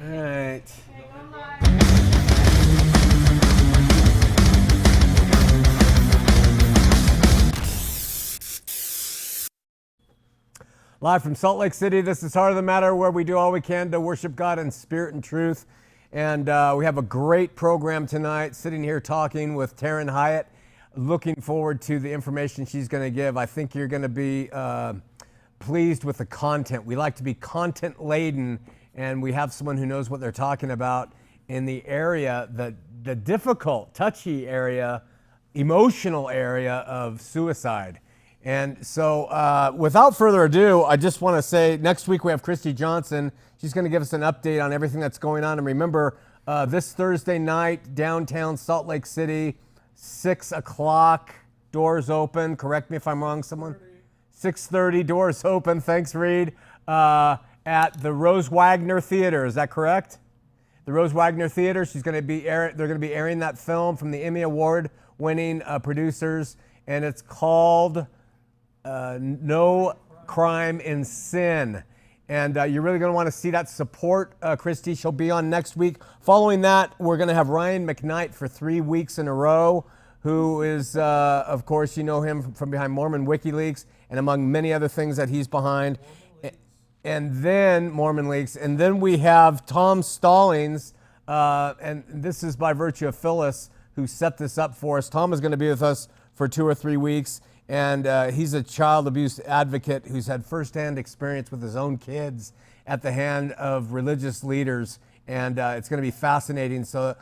All right. Live from Salt Lake City, this is Heart of the Matter, where we do all we can to worship God in spirit and truth. And we have a great program tonight, sitting here talking with Taryn Hiatt. Looking forward to the information she's going to give. I think you're going to be pleased with the content. We like to be content laden, and we have someone who knows what they're talking about in the area, the difficult, touchy area, emotional area of suicide. And so without further ado, I just want to say next week we have Christy Johnson. She's going to give us an update on everything that's going on. And remember, this Thursday night, downtown Salt Lake City, 6 o'clock, doors open. Correct me if I'm wrong, someone? 6:30, doors open. Thanks, Reed. At the Rose Wagner Theater, is that correct? The Rose Wagner Theater. They're going to be airing that film from the Emmy Award-winning producers, and it's called No Crime in Sin. And you're really going to want to see that. Support Christy. She'll be on next week. Following that, we're going to have Ryan McKnight for 3 weeks in a row, who is, of course, you know him from behind Mormon WikiLeaks and among many other things that he's behind. And then Mormon Leaks. And then we have Tom Stallings, and this is by virtue of Phyllis, who set this up for us. Tom is going to be with us for 2 or 3 weeks. And he's a child abuse advocate who's had firsthand experience with his own kids at the hand of religious leaders. And it's going to be fascinating. So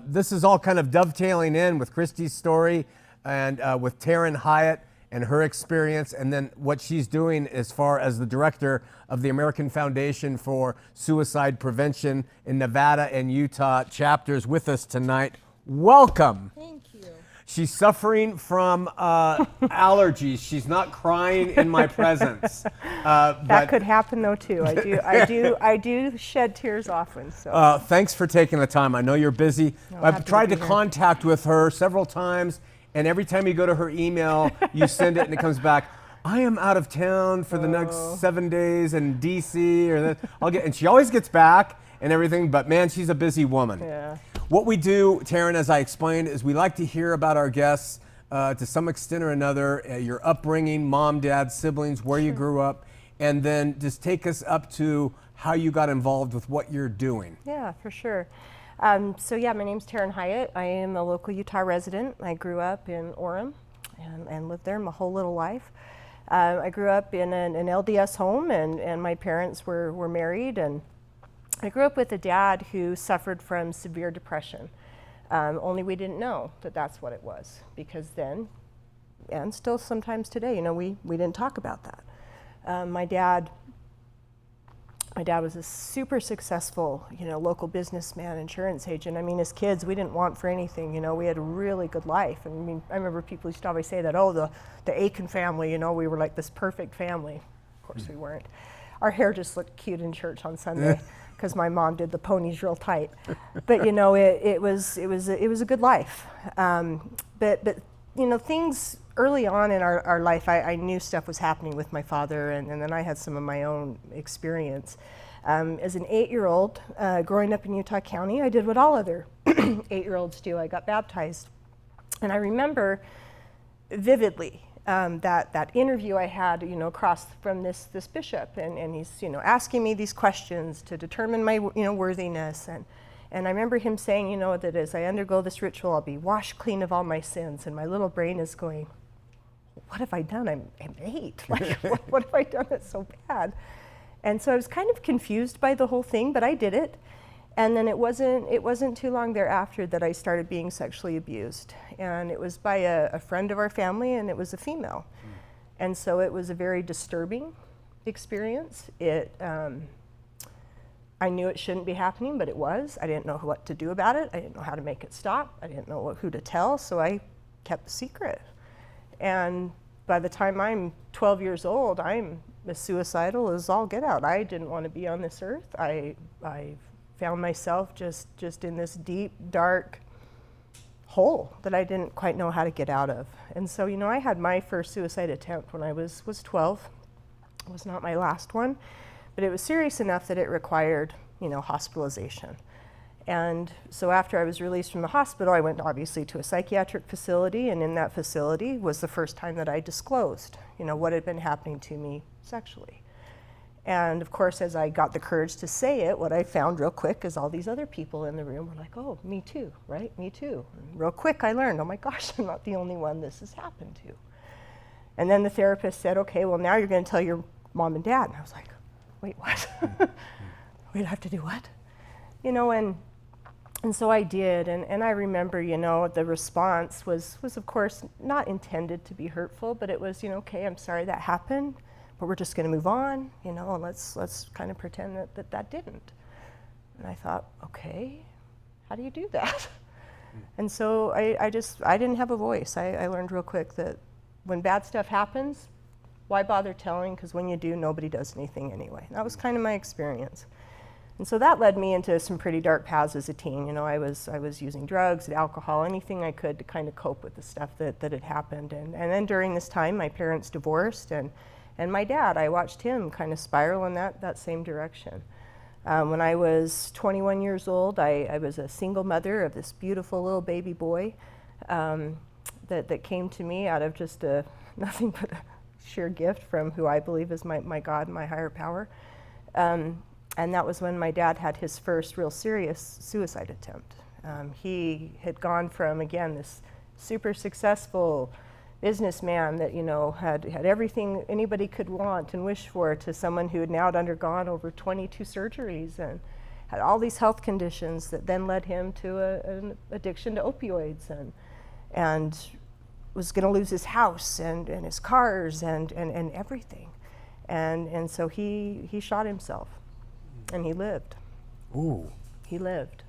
this is all kind of dovetailing in with Christy's story and with Taryn Hiatt and her experience, and then what she's doing as far as the director of the American Foundation for Suicide Prevention in Nevada and Utah chapters with us tonight. Welcome. Thank you. She's suffering from allergies. She's not crying in my presence. That could happen though too. I do shed tears often. So thanks for taking the time. I know you're busy. No, I've tried to contact with her several times, and every time you go to her email, you send it and it comes back, I am out of town for the next 7 days in DC, or and she always gets back and everything, but man, she's a busy woman. Yeah. What we do, Taryn, as I explained, is we like to hear about our guests to some extent or another, your upbringing, mom, dad, siblings, where you grew up, and then just take us up to how you got involved with what you're doing. Yeah, for sure. So yeah, my name's Taryn Hiatt. I am a local Utah resident. I grew up in Orem and lived there my whole little life. I grew up in an LDS home, and my parents were married, and I grew up with a dad who suffered from severe depression. Only we didn't know that that's what it was, because then, and still sometimes today, you know, we didn't talk about that. My dad was a super successful, you know, local businessman, insurance agent. I mean, as kids, we didn't want for anything, you know, we had a really good life. I mean, I remember people used to always say that, oh, the Aiken family, you know, we were like this perfect family. Of course we weren't. Our hair just looked cute in church on Sunday because my mom did the ponies real tight. But, you know, it was a good life. But you know, things early on in our life, I knew stuff was happening with my father, and then I had some of my own experience. As an 8-year-old, growing up in Utah County, I did what all other 8-year-olds do. I got baptized. And I remember vividly that interview I had, you know, across from this bishop, and he's, you know, asking me these questions to determine my, you know, worthiness. And I remember him saying, you know, that as I undergo this ritual, I'll be washed clean of all my sins. And my little brain is going, what have I done? I'm 8. Like, what have I done that's so bad? And so I was kind of confused by the whole thing, but I did it. And then it wasn't too long thereafter that I started being sexually abused. And it was by a friend of our family, and it was a female. And so it was a very disturbing experience. I knew it shouldn't be happening, but it was. I didn't know what to do about it. I didn't know how to make it stop. I didn't know who to tell, so I kept the secret. And by the time I'm 12 years old, I'm as suicidal as all get out. I didn't want to be on this earth. I found myself just in this deep, dark hole that I didn't quite know how to get out of. And so, you know, I had my first suicide attempt when I was 12. It was not my last one, but it was serious enough that it required hospitalization. And so after I was released from the hospital, I went obviously to a psychiatric facility, and in that facility was the first time that I disclosed, what had been happening to me sexually. And of course, as I got the courage to say it, what I found real quick is all these other people in the room were like, oh, me too, right? Me too. And real quick, I learned, oh my gosh, I'm not the only one this has happened to. And then the therapist said, okay, well, now you're going to tell your mom and dad. And I was like, wait, what? Wait, I have to do what? And so I did, and I remember, the response was of course not intended to be hurtful, but it was, okay, I'm sorry that happened, but we're just going to move on, and let's kind of pretend that didn't. And I thought, okay, how do you do that? And so I didn't have a voice. I learned real quick that when bad stuff happens, why bother telling? Because when you do, nobody does anything anyway. That was kind of my experience. And so that led me into some pretty dark paths as a teen. I was using drugs and alcohol, anything I could to kind of cope with the stuff that had happened. And then during this time, my parents divorced, and my dad, I watched him kind of spiral in that same direction. When I was 21 years old, I was a single mother of this beautiful little baby boy that came to me out of just nothing but a sheer gift from who I believe is my God, my higher power. And that was when my dad had his first real serious suicide attempt. He had gone from, again, this super successful businessman that, had everything anybody could want and wish for, to someone who had now undergone over 22 surgeries and had all these health conditions that then led him to an addiction to opioids, and was going to lose his house and his cars and everything. And so he shot himself. And he lived. Ooh. He lived.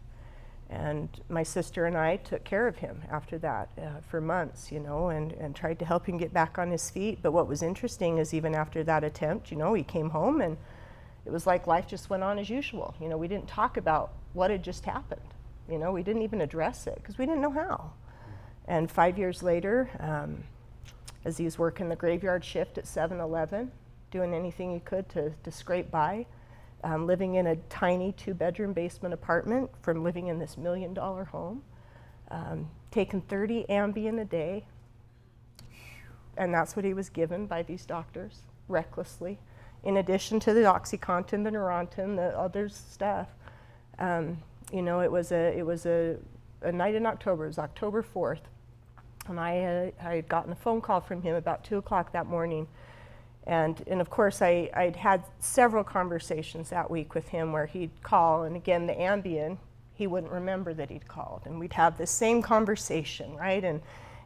And my sister and I took care of him after that for months, and tried to help him get back on his feet. But what was interesting is even after that attempt, he came home and it was like life just went on as usual. We didn't talk about what had just happened. We didn't even address it because we didn't know how. And 5 years later, as he was working the graveyard shift at 7-Eleven, doing anything he could to scrape by, living in a tiny 2-bedroom basement apartment from living in this $1 million home, taking 30 Ambien a day, and that's what he was given by these doctors, recklessly, in addition to the OxyContin, the Neurontin, the other stuff. It was a night in October. It was October 4th, and I had gotten a phone call from him about 2 o'clock that morning. And of course, I'd had several conversations that week with him where he'd call, and again, the Ambien, he wouldn't remember that he'd called. And we'd have this same conversation, right? And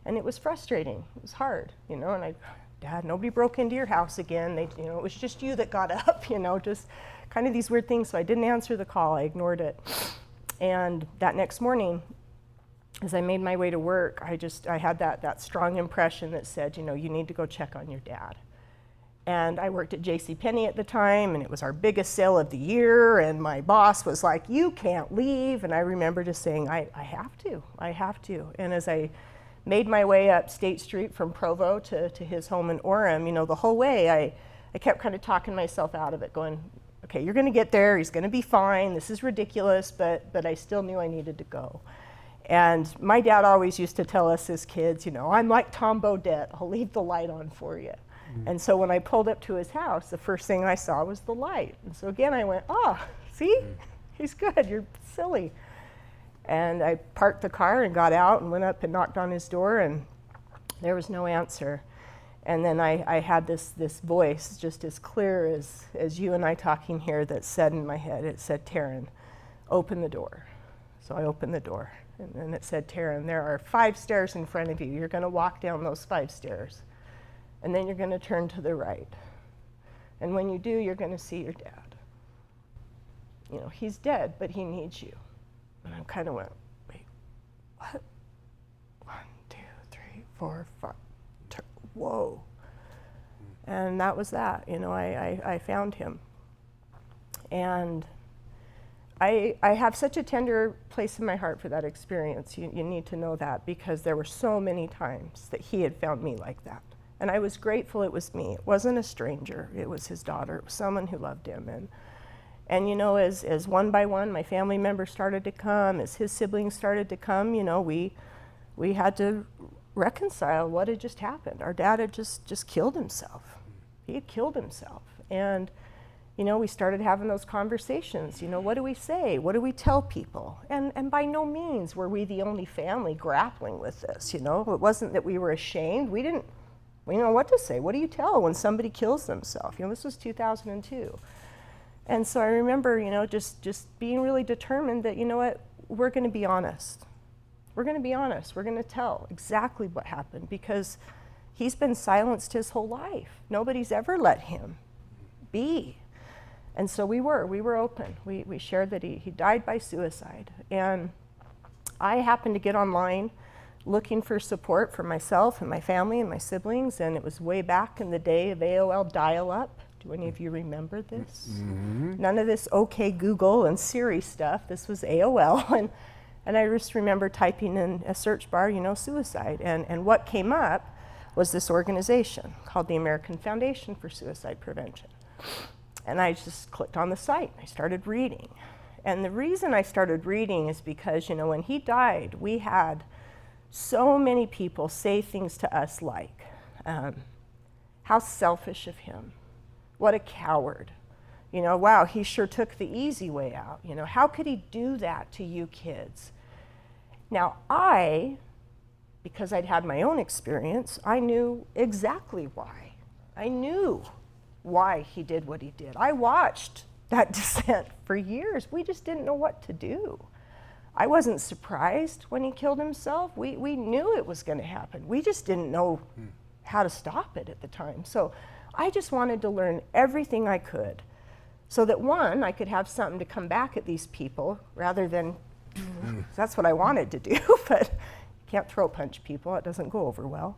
it was frustrating. It was hard, and Dad, nobody broke into your house again. It was just you that got up, just kind of these weird things. So I didn't answer the call. I ignored it. And that next morning, as I made my way to work, I had that strong impression that said, you need to go check on your dad. And I worked at JCPenney at the time, and it was our biggest sale of the year, and my boss was like, you can't leave. And I remember just saying, I have to. And as I made my way up State Street from Provo to his home in Orem, the whole way I kept kind of talking myself out of it, going, okay, you're going to get there, he's going to be fine, this is ridiculous, but I still knew I needed to go. And my dad always used to tell us as kids, I'm like Tom Bodette, I'll leave the light on for you. And so when I pulled up to his house, the first thing I saw was the light. And so again, I went, see, he's good, you're silly. And I parked the car and got out and went up and knocked on his door, and there was no answer. And then I had this voice, just as clear as you and I talking here, that said in my head, it said, Taryn, open the door. So I opened the door, and then it said, Taryn, there are 5 stairs in front of you. You're going to walk down those 5 stairs. And then you're going to turn to the right. And when you do, you're going to see your dad. He's dead, but he needs you. And I kind of went, wait, what? 1, 2, 3, 4, 5. Whoa. And that was that. I found him. And I have such a tender place in my heart for that experience. You need to know that, because there were so many times that he had found me like that. And I was grateful it was me. It wasn't a stranger. It was his daughter. It was someone who loved him. And as one by one my family members started to come, as his siblings started to come, we had to reconcile what had just happened. Our dad had just killed himself. He had killed himself. And we started having those conversations. What do we say? What do we tell people? And by no means were we the only family grappling with this. It wasn't that we were ashamed. We didn't know what to say. What do you tell when somebody kills themselves? This was 2002. And so I remember, just being really determined that, what, we're going to be honest. We're going to be honest. We're going to tell exactly what happened, because he's been silenced his whole life. Nobody's ever let him be. And so we were open. We shared that he died by suicide. And I happened to get online looking for support for myself and my family and my siblings, and it was way back in the day of AOL dial-up. Do any of you remember this? Mm-hmm. None of this OK Google and Siri stuff. This was AOL. And I just remember typing in a search bar, suicide. And what came up was this organization called the American Foundation for Suicide Prevention. And I just clicked on the site. I started reading. And the reason I started reading is because, when he died, we had so many people say things to us like, how selfish of him. What a coward. Wow, he sure took the easy way out. How could he do that to you kids? Now, because I'd had my own experience, I knew exactly why. I knew why he did what he did. I watched that descent for years. We just didn't know what to do. I wasn't surprised when he killed himself. We knew it was going to happen. We just didn't know how to stop it at the time. So I just wanted to learn everything I could so that, one, I could have something to come back at these people rather than, that's what I wanted to do, but you can't throat punch people. It doesn't go over well.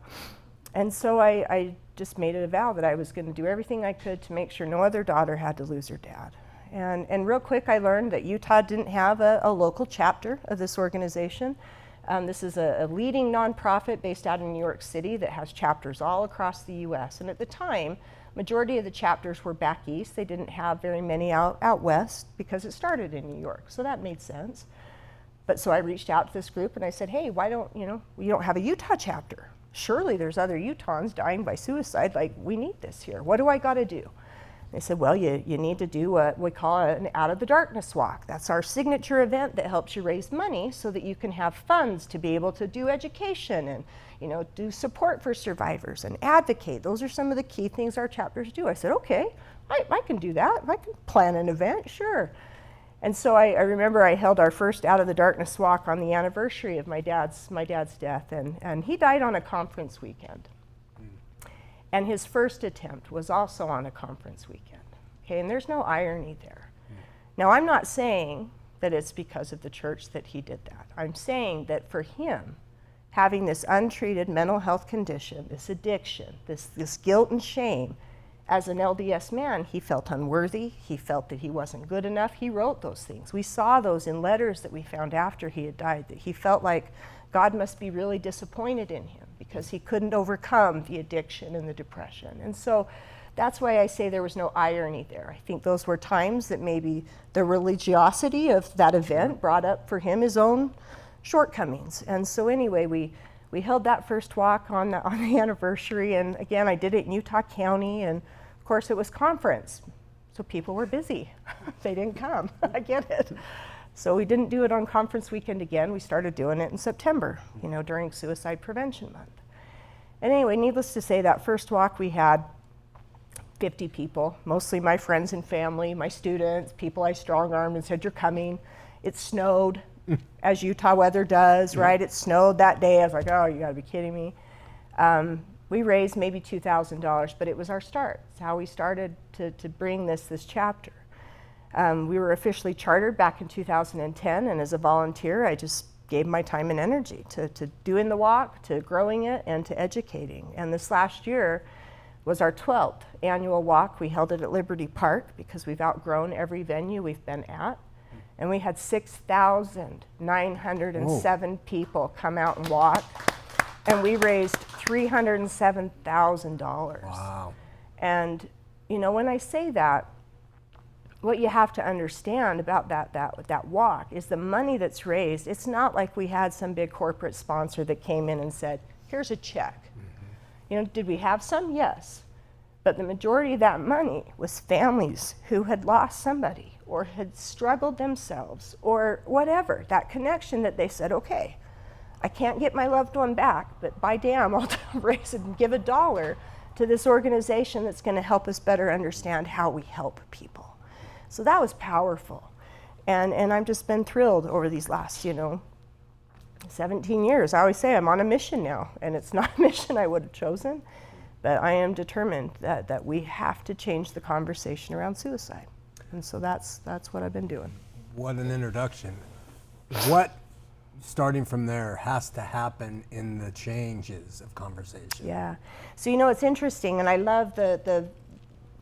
And so I just made it a vow that I was going to do everything I could to make sure no other daughter had to lose her dad. And real quick, I learned that Utah didn't have a local chapter of this organization. This is a leading nonprofit based out in New York City that has chapters all across the U.S. And at the time, majority of the chapters were back east. They didn't have very many out west because it started in New York. So that made sense. But so I reached out to this group and I said, hey, why don't, you don't have a Utah chapter? Surely there's other Utahns dying by suicide. Like, we need this here. What do I got to do? They said, well, you need to do what we call an Out of the Darkness walk. That's our signature event that helps you raise money so that you can have funds to be able to do education and, do support for survivors and advocate. Those are some of the key things our chapters do. I said, okay, I can do that. I can plan an event, sure. And so I remember I held our first Out of the Darkness walk on the anniversary of my dad's death, and he died on a conference weekend. And his first attempt was also on a conference weekend. Okay, and there's no irony there. Now, I'm not saying that it's because of the church that he did that. I'm saying that for him, having this untreated mental health condition, this addiction, this guilt and shame, as an LDS man, he felt unworthy. He felt that he wasn't good enough. He wrote those things. We saw those in letters that we found after he had died, that he felt like God must be really disappointed in him because he couldn't overcome the addiction and the depression. And so that's why I say there was no irony there. I think those were times that maybe the religiosity of that event brought up for him his own shortcomings. And so anyway, we held that first walk on the anniversary, and again, I did it in Utah County, and of course it was conference, so people were busy. They didn't come. I get it. So we didn't do it on conference weekend again. We started doing it in September, during Suicide Prevention Month. And anyway, needless to say, that first walk we had 50 people, mostly my friends and family, my students, people I strong-armed and said, you're coming. It snowed, as Utah weather does, right? It snowed that day. I was like, oh, you gotta be kidding me. We raised maybe $2,000, but it was our start. It's how we started to bring this chapter. We were officially chartered back in 2010, and as a volunteer, I just gave my time and energy to doing the walk, to growing it, and to educating. And this last year was our 12th annual walk. We held it at Liberty Park because we've outgrown every venue we've been at. And we had 6,907 people come out and walk, and we raised $307,000. Wow. And when I say that, what you have to understand about that walk is the money that's raised, it's not like we had some big corporate sponsor that came in and said, here's a check. You know, did we have some? Yes. But the majority of that money was families who had lost somebody or had struggled themselves or whatever, that connection that they said, okay, I can't get my loved one back, but by damn, I'll raise and give $1 to this organization that's going to help us better understand how we help people. So that was powerful. And I've just been thrilled over these last, 17 years. I always say I'm on a mission now, and it's not a mission I would have chosen, but I am determined that we have to change the conversation around suicide. And so that's what I've been doing. What an introduction. What, starting from there, has to happen in the changes of conversation? Yeah. So, it's interesting, and I love the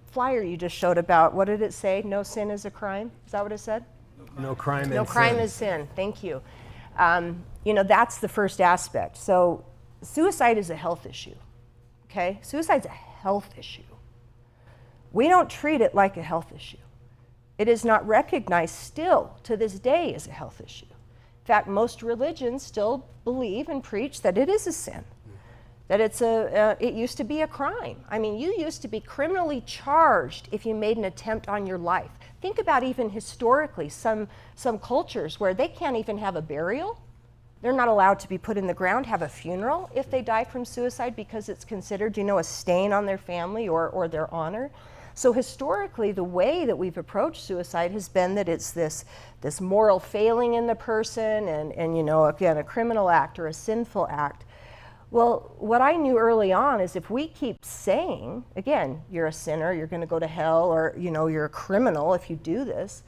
flyer you just showed about, what did it say? No sin is a crime? Is that what it said? No crime is sin. No crime is sin. Thank you. That's the first aspect. So suicide is a health issue, okay? Suicide's a health issue. We don't treat it like a health issue. It is not recognized still to this day as a health issue. In fact, most religions still believe and preach that it is a sin, that it used to be a crime. I mean, you used to be criminally charged if you made an attempt on your life. Think about even historically some cultures where they can't even have a burial. They're not allowed to be put in the ground, have a funeral if they die from suicide because it's considered, a stain on their family or their honor. So historically, the way that we've approached suicide has been that it's this moral failing in the person and again, a criminal act or a sinful act. Well, what I knew early on is if we keep saying, again, you're a sinner, you're going to go to hell, or you're a criminal if you do this,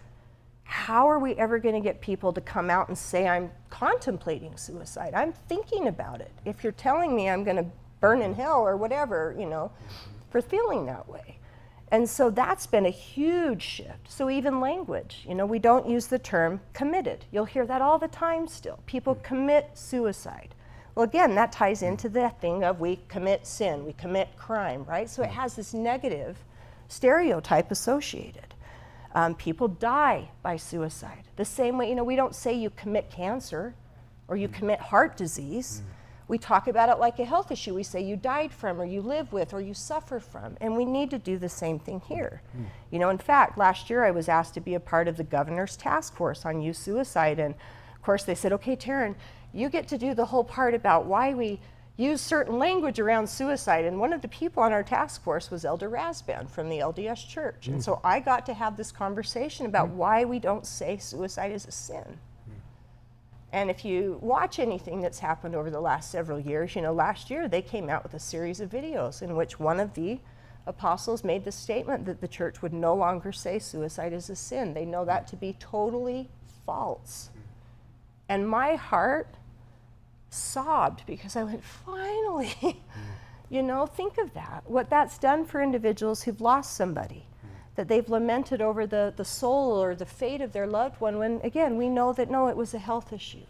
how are we ever going to get people to come out and say, I'm contemplating suicide, I'm thinking about it? If you're telling me I'm going to burn in hell or whatever, for feeling that way. And so that's been a huge shift. So even language, we don't use the term committed. You'll hear that all the time still. People commit suicide. Well, again, that ties into the thing of we commit sin, we commit crime, right? So it has this negative stereotype associated. People die by suicide. The same way, we don't say you commit cancer or you commit heart disease. We talk about it like a health issue. We say you died from, or you live with, or you suffer from. And we need to do the same thing here. In fact, last year I was asked to be a part of the governor's task force on youth suicide. And of course they said, okay, Taryn, you get to do the whole part about why we use certain language around suicide. And one of the people on our task force was Elder Rasband from the LDS Church. And so I got to have this conversation about why we don't say suicide is a sin. And if you watch anything that's happened over the last several years, last year they came out with a series of videos in which one of the apostles made the statement that the church would no longer say suicide is a sin. They know that to be totally false. And my heart sobbed because I went, finally, think of that. What that's done for individuals who've lost somebody, that they've lamented over the soul or the fate of their loved one when, again, we know that, no, it was a health issue.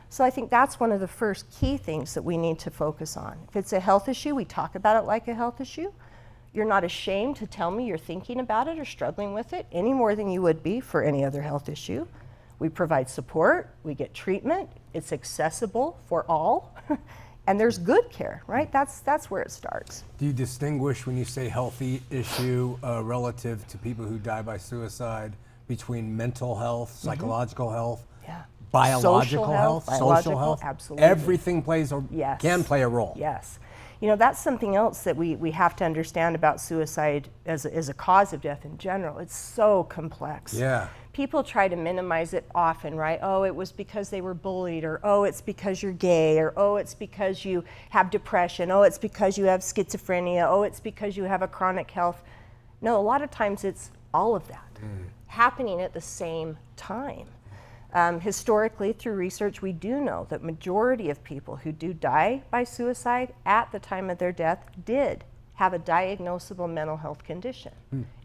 So I think that's one of the first key things that we need to focus on. If it's a health issue, we talk about it like a health issue. You're not ashamed to tell me you're thinking about it or struggling with it any more than you would be for any other health issue. We provide support, we get treatment, it's accessible for all, and there's good care, right? That's where it starts. Do you distinguish when you say healthy issue relative to people who die by suicide between mental health, psychological health, biological health, social health? Absolutely. Everything can play a role. Yes. That's something else that we have to understand about suicide as a cause of death in general. It's so complex. Yeah. People try to minimize it often, right? Oh, it was because they were bullied, or oh, it's because you're gay, or oh, it's because you have depression, oh, it's because you have schizophrenia, oh, it's because you have a chronic health. No, a lot of times it's all of that happening at the same time. Historically, through research, we do know that majority of people who do die by suicide at the time of their death did have a diagnosable mental health condition.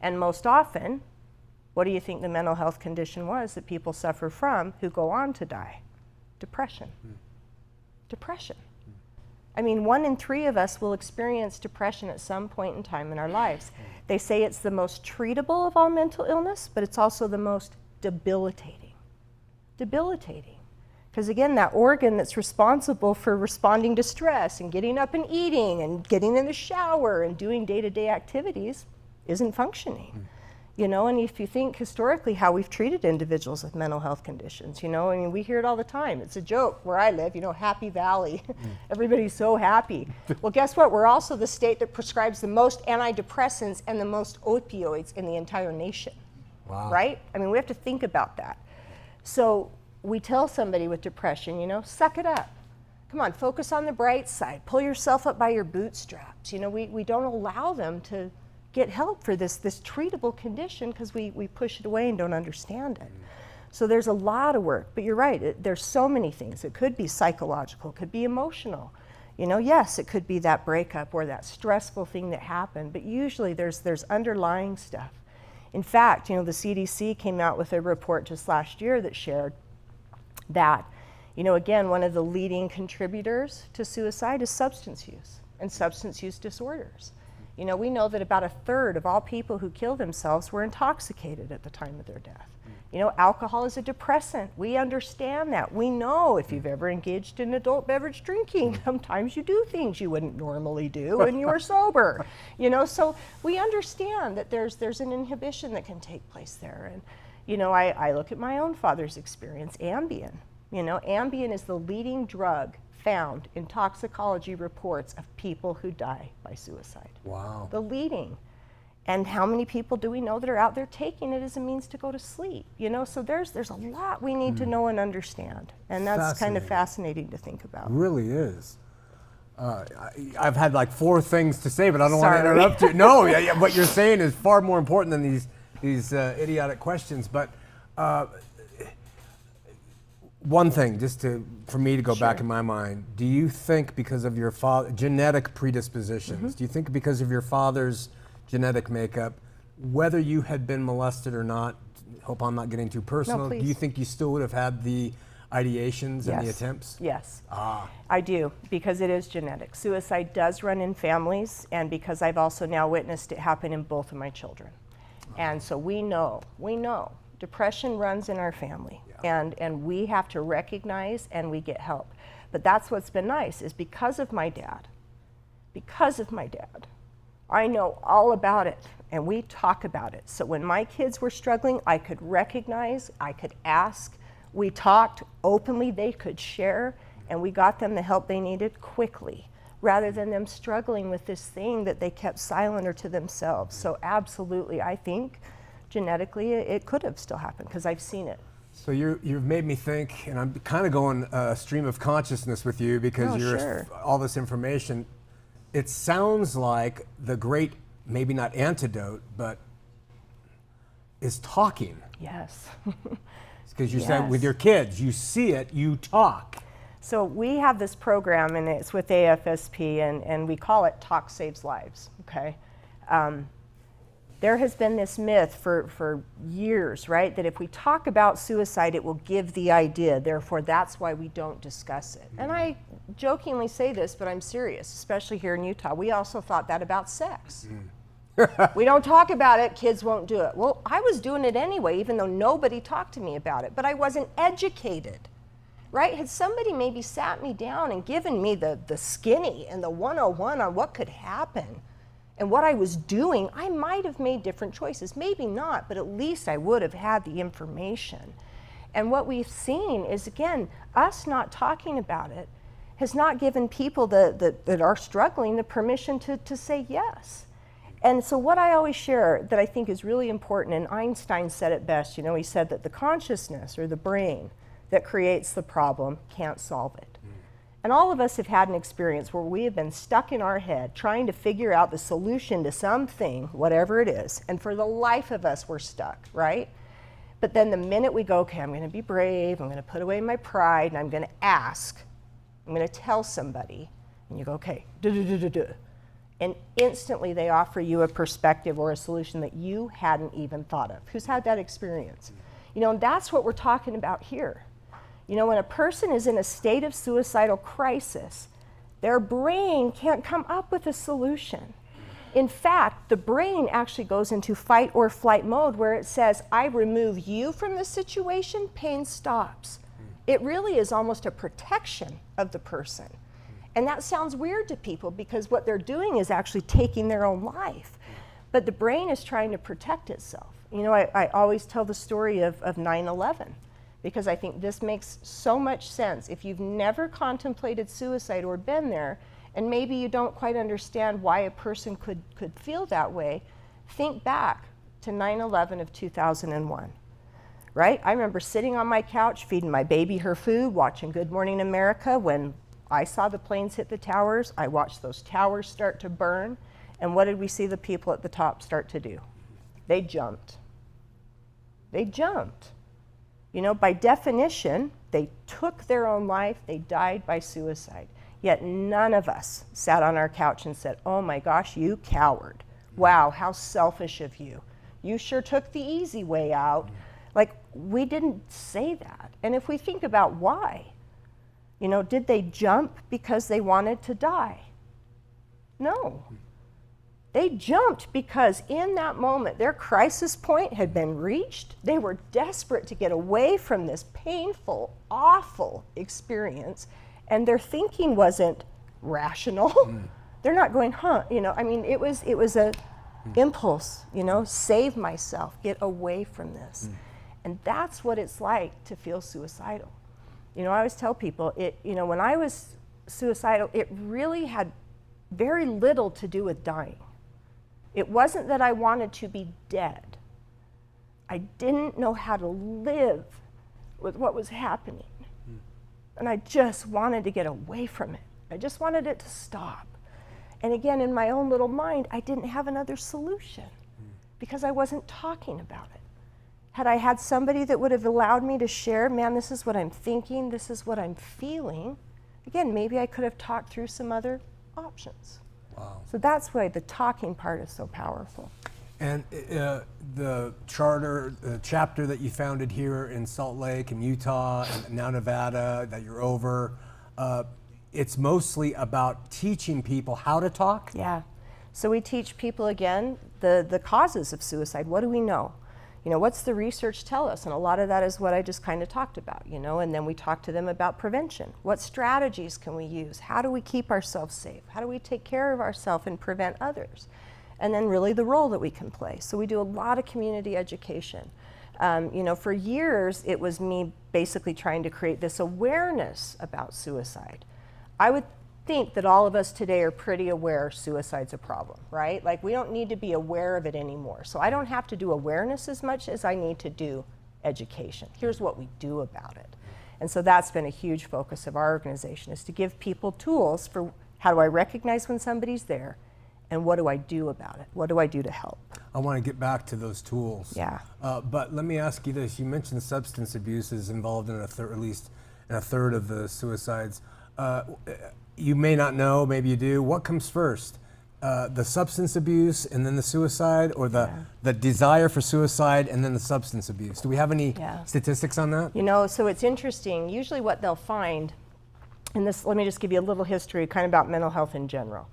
And most often, what do you think the mental health condition was that people suffer from who go on to die? Depression. Depression. I mean, 1 in 3 of us will experience depression at some point in time in our lives. They say it's the most treatable of all mental illness, but it's also the most debilitating. Debilitating. Because again, that organ that's responsible for responding to stress and getting up and eating and getting in the shower and doing day-to-day activities isn't functioning. You know, and if you think historically how we've treated individuals with mental health conditions, you know, I mean, we hear it all the time. It's a joke where I live, you know, Happy Valley. Everybody's so happy. Well, guess what? We're also the state that prescribes the most antidepressants and the most opioids in the entire nation. Wow. Right? I mean, we have to think about that. So we tell somebody with depression, you know, suck it up. Come on, focus on the bright side. Pull yourself up by your bootstraps. You know, we don't allow them to get help for this treatable condition because we push it away and don't understand it. So there's a lot of work, but you're right, there's so many things. It could be psychological, it could be emotional. You know, yes, it could be that breakup or that stressful thing that happened, but usually there's underlying stuff. In fact, you know, the CDC came out with a report just last year that shared that, you know, again, one of the leading contributors to suicide is substance use and substance use disorders. You know, we know that about 1/3 of all people who kill themselves were intoxicated at the time of their death. You know, alcohol is a depressant. We understand that. We know if you've ever engaged in adult beverage drinking, sometimes you do things you wouldn't normally do when you were sober. You know, so we understand that there's an inhibition that can take place there. And, you know, I look at my own father's experience, Ambien. You know, Ambien is the leading drug found in toxicology reports of people who die by suicide. Wow. The leading. And how many people do we know that are out there taking it as a means to go to sleep? You know, so there's a lot we need to know and understand. And that's kind of fascinating to think about. It really is. I've had like 4 things to say, but I don't want to interrupt you. No, what you're saying is far more important than these idiotic questions. But one thing, just for me to go back in my mind, do you think because of your genetic predispositions, do you think because of your father's genetic makeup, whether you had been molested or not, hope I'm not getting too personal, do you think you still would have had the ideations and the attempts? Yes, I do, because it is genetic. Suicide does run in families, and because I've also now witnessed it happen in both of my children. And so we know, depression runs in our family, and we have to recognize and we get help. But that's what's been nice, is because of my dad, I know all about it, and we talk about it. So when my kids were struggling, I could recognize, I could ask, we talked openly, they could share, and we got them the help they needed quickly, rather than them struggling with this thing that they kept silent or to themselves. So absolutely, I think genetically it could have still happened, because I've seen it. So you've made me think, and I'm kind of going a stream of consciousness with you, because all this information. It sounds like the great, maybe not antidote, but is talking. Yes. Because you said with your kids, you see it, you talk. So we have this program, and it's with AFSP, and we call it Talk Saves Lives, okay? There has been this myth for years, right, that if we talk about suicide, it will give the idea, therefore that's why we don't discuss it. And I jokingly say this, but I'm serious, especially here in Utah. We also thought that about sex. We don't talk about it, kids won't do it. Well, I was doing it anyway, even though nobody talked to me about it, but I wasn't educated, right? Had somebody maybe sat me down and given me the skinny and the 101 on what could happen, and what I was doing, I might have made different choices. Maybe not, but at least I would have had the information. And what we've seen is, again, us not talking about it has not given people that are struggling the permission to say yes. And so what I always share that I think is really important, and Einstein said it best, you know, he said that the consciousness or the brain that creates the problem can't solve it. And all of us have had an experience where we have been stuck in our head trying to figure out the solution to something, whatever it is, and for the life of us, we're stuck, right? But then the minute we go, okay, I'm going to be brave, I'm going to put away my pride, and I'm going to ask, I'm going to tell somebody, and you go, okay, and instantly they offer you a perspective or a solution that you hadn't even thought of. Who's had that experience? You know, and that's what we're talking about here. You know, when a person is in a state of suicidal crisis, Their brain can't come up with a solution. In fact, the brain actually goes into fight or flight mode where it says, I remove you from the situation, pain stops. It really is almost a protection of the person. And that sounds weird to people because what they're doing is actually taking their own life. But the brain is trying to protect itself. You know, I always tell the story of 9/11 because I think this makes so much sense. If you've never contemplated suicide or been there, and maybe you don't quite understand why a person could feel that way, think back to 9/11 of 2001, right? I remember sitting on my couch, feeding my baby her food, watching Good Morning America. When I saw the planes hit the towers, I watched those towers start to burn, and what did we see the people at the top start to do? They jumped. They jumped. You know, by definition, they took their own life, they died by suicide. Yet none of us sat on our couch and said, oh my gosh, you coward. Wow, how selfish of you. You sure took the easy way out. Like, we didn't say that. And if we think about why, you know, did they jump because they wanted to die? No. They jumped because in that moment, their crisis point had been reached. They were desperate to get away from this painful, awful experience. And their thinking wasn't rational. They're not going, you know, I mean, it was a impulse, you know, save myself, get away from this. And that's what it's like to feel suicidal. You know, I always tell people, you know, when I was suicidal, it really had very little to do with dying. It wasn't that I wanted to be dead. I didn't know how to live with what was happening. And I just wanted to get away from it. I just wanted it to stop. And again, in my own little mind, I didn't have another solution because I wasn't talking about it. Had I had somebody that would have allowed me to share, man, this is what I'm thinking, this is what I'm feeling, again, maybe I could have talked through some other options. Wow. So that's why the talking part is so powerful. And the chapter that you founded here in Salt Lake and Utah and now Nevada that you're over, it's mostly about teaching people how to talk? Yeah. So we teach people, again, the causes of suicide. What do we know? You know, what's the research tell us? And a lot of that is what I just kind of talked about, you know, and then we talk to them about prevention. What strategies can we use? How do we keep ourselves safe? How do we take care of ourselves and prevent others? And then really the role that we can play. So we do a lot of community education. You know, for years, it was me basically trying to create this awareness about suicide. I would think that all of us today are pretty aware suicide's a problem, right? Like, we don't need to be aware of it anymore. So I don't have to do awareness as much as I need to do education. Here's what we do about it. And so that's been a huge focus of our organization, is to give people tools for how do I recognize when somebody's there, and what do I do about it? What do I do to help? I want to get back to those tools. Yeah. But let me ask you this. You mentioned substance abuse is involved in at least in a third of the suicides. You may not know, maybe you do. What comes first? The substance abuse and then the suicide, or the desire for suicide and then the substance abuse? Do we have any statistics on that? You know, so it's interesting. Usually what they'll find, and this, let me just give you a little history kind of about mental health in general.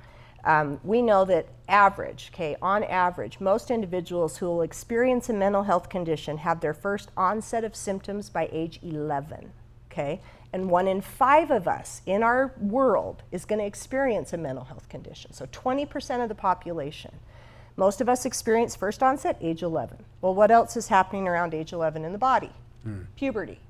We know that on average, most individuals who will experience a mental health condition have their first onset of symptoms by age 11, okay? And 1 in 5 of us in our world is going to experience a mental health condition. So 20% of the population. Most of us experience first onset, age 11. Well, what else is happening around age 11 in the body? Puberty.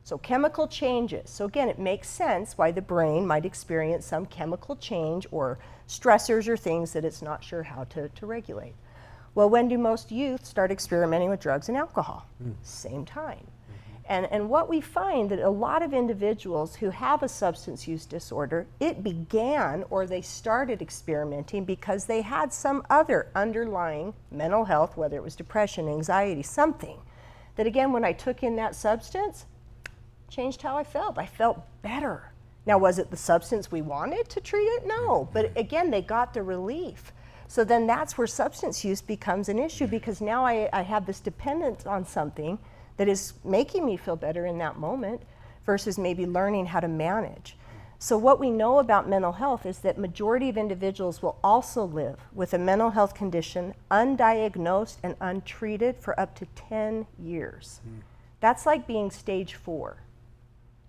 So chemical changes. So again, it makes sense why the brain might experience some chemical change or stressors or things that it's not sure how to regulate. Well, when do most youth start experimenting with drugs and alcohol? Same time. And what we find that a lot of individuals who have a substance use disorder, it began or they started experimenting because they had some other underlying mental health, whether it was depression, anxiety, something that, again, when I took in that substance, changed how I felt. I felt better. Now, was it the substance we wanted to treat it? No. But again, they got the relief. So then that's where substance use becomes an issue, because now I have this dependence on something that is making me feel better in that moment versus maybe learning how to manage. So what we know about mental health is that majority of individuals will also live with a mental health condition undiagnosed and untreated for up to 10 years. That's like being stage 4.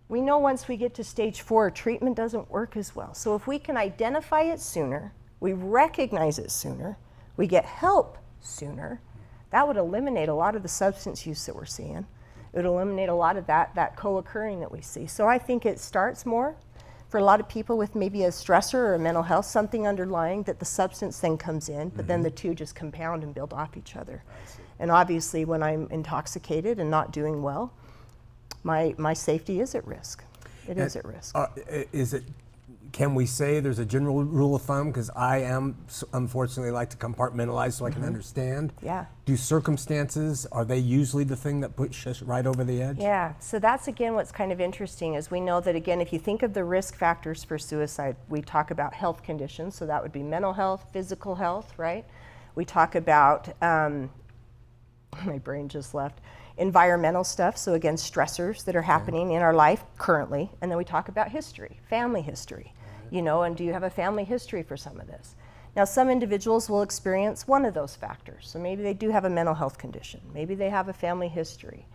We know once we get to stage 4, treatment doesn't work as well. So if we can identify it sooner, we recognize it sooner, we get help sooner, that would eliminate a lot of the substance use that we're seeing. It would eliminate a lot of that co-occurring that we see. So I think it starts more for a lot of people with maybe a stressor or a mental health, something underlying that the substance then comes in, but then the two just compound and build off each other. And obviously when I'm intoxicated and not doing well, my safety is at risk. It is at risk. Can we say there's a general rule of thumb? Because I unfortunately like to compartmentalize so I can understand. Yeah. Do circumstances, are they usually the thing that push us right over the edge? Yeah, so that's again what's kind of interesting is we know that again, if you think of the risk factors for suicide, we talk about health conditions, so that would be mental health, physical health, right? We talk about, my brain just left, environmental stuff, so again, stressors that are happening in our life currently, and then we talk about history, family history, you know, and do you have a family history for some of this? Now, some individuals will experience one of those factors, so maybe they do have a mental health condition, maybe they have a family history,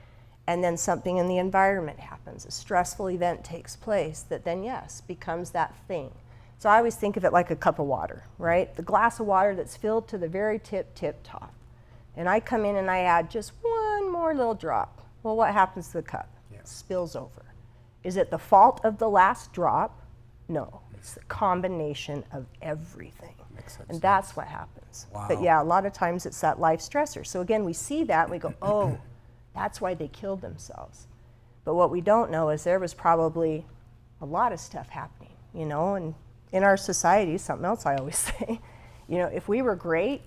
and then something in the environment happens, a stressful event takes place that then, yes, becomes that thing. So I always think of it like a cup of water, right? The glass of water that's filled to the very tip top. And I come in and I add just one more little drop. Well, what happens to the cup? Yeah. It spills over. Is it the fault of the last drop? No, it's the combination of everything. Makes sense. And that's what happens. Wow. But yeah, a lot of times it's that life stressor. So again, we see that and we go, oh, that's why they killed themselves. But what we don't know is there was probably a lot of stuff happening, you know, and in our society, something else I always say, you know, if we were great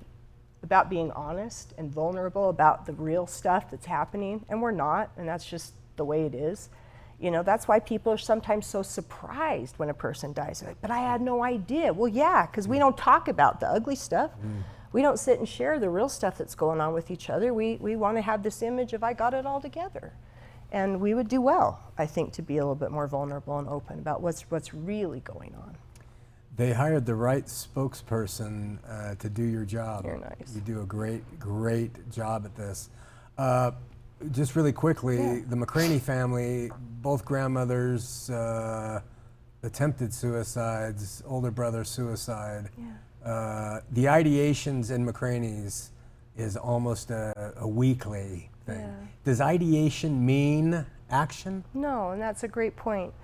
about being honest and vulnerable about the real stuff that's happening, and we're not, and that's just the way it is. You know, that's why people are sometimes so surprised when a person dies. They're like, but I had no idea. Well, yeah, because we don't talk about the ugly stuff. We don't sit and share the real stuff that's going on with each other. We want to have this image of I got it all together. And we would do well, I think, to be a little bit more vulnerable and open about what's really going on. They hired the right spokesperson to do your job. You're nice. You do a great job at this. Just really quickly, the McCraney family, both grandmothers attempted suicides, older brother suicide. Yeah. The ideations in McCraney's is almost a weekly thing. Yeah. Does ideation mean action? No, and that's a great point.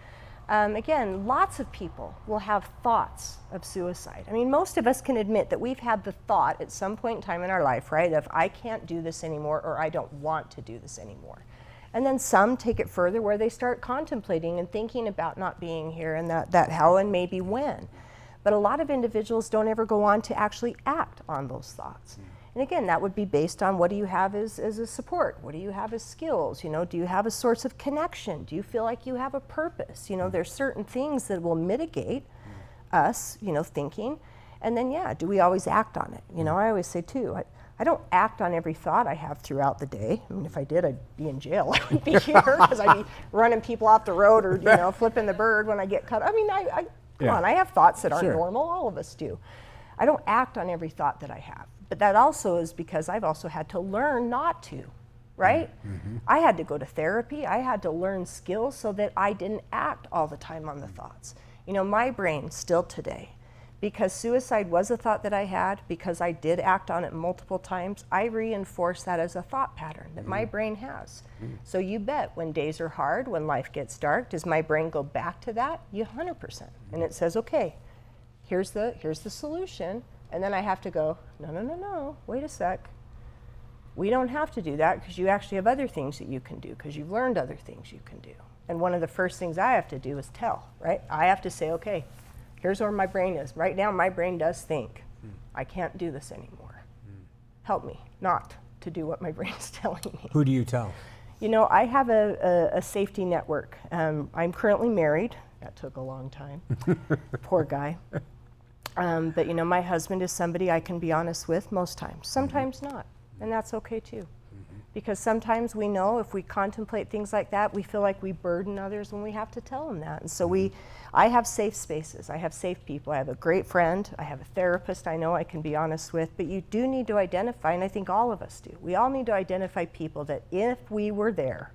Again, lots of people will have thoughts of suicide. I mean, most of us can admit that we've had the thought at some point in time in our life, right, of I can't do this anymore or I don't want to do this anymore. And then some take it further where they start contemplating and thinking about not being here and that how and maybe when. But a lot of individuals don't ever go on to actually act on those thoughts. And again, that would be based on what do you have as a support? What do you have as skills? You know, do you have a source of connection? Do you feel like you have a purpose? You know, there's certain things that will mitigate us, you know, thinking. And then, yeah, do we always act on it? You know, I always say too, I don't act on every thought I have throughout the day. I mean, if I did, I'd be in jail. I wouldn't be here because I'd be running people off the road or, you know, flipping the bird when I get cut. I mean, come on, I have thoughts that aren't normal. All of us do. I don't act on every thought that I have. But that also is because I've also had to learn not to, right? I had to go to therapy. I had to learn skills so that I didn't act all the time on the thoughts. You know, my brain still today, because suicide was a thought that I had, because I did act on it multiple times, I reinforce that as a thought pattern that my brain has. So you bet when days are hard, when life gets dark, does my brain go back to that? 100%. And it says, okay, here's the solution. And then I have to go, no, wait a sec. We don't have to do that because you actually have other things that you can do because you've learned other things you can do. And one of the first things I have to do is tell, right? I have to say, okay, here's where my brain is. Right now, my brain does think. I can't do this anymore. Help me not to do what my brain is telling me. Who do you tell? You know, I have a safety network. I'm currently married. That took a long time. Poor guy. But you know, my husband is somebody I can be honest with most times. Sometimes not, and that's okay too. Because sometimes we know if we contemplate things like that, we feel like we burden others when we have to tell them that. And so I have safe spaces. I have safe people. I have a great friend. I have a therapist I know I can be honest with. But you do need to identify, and I think all of us do. We all need to identify people that if we were there,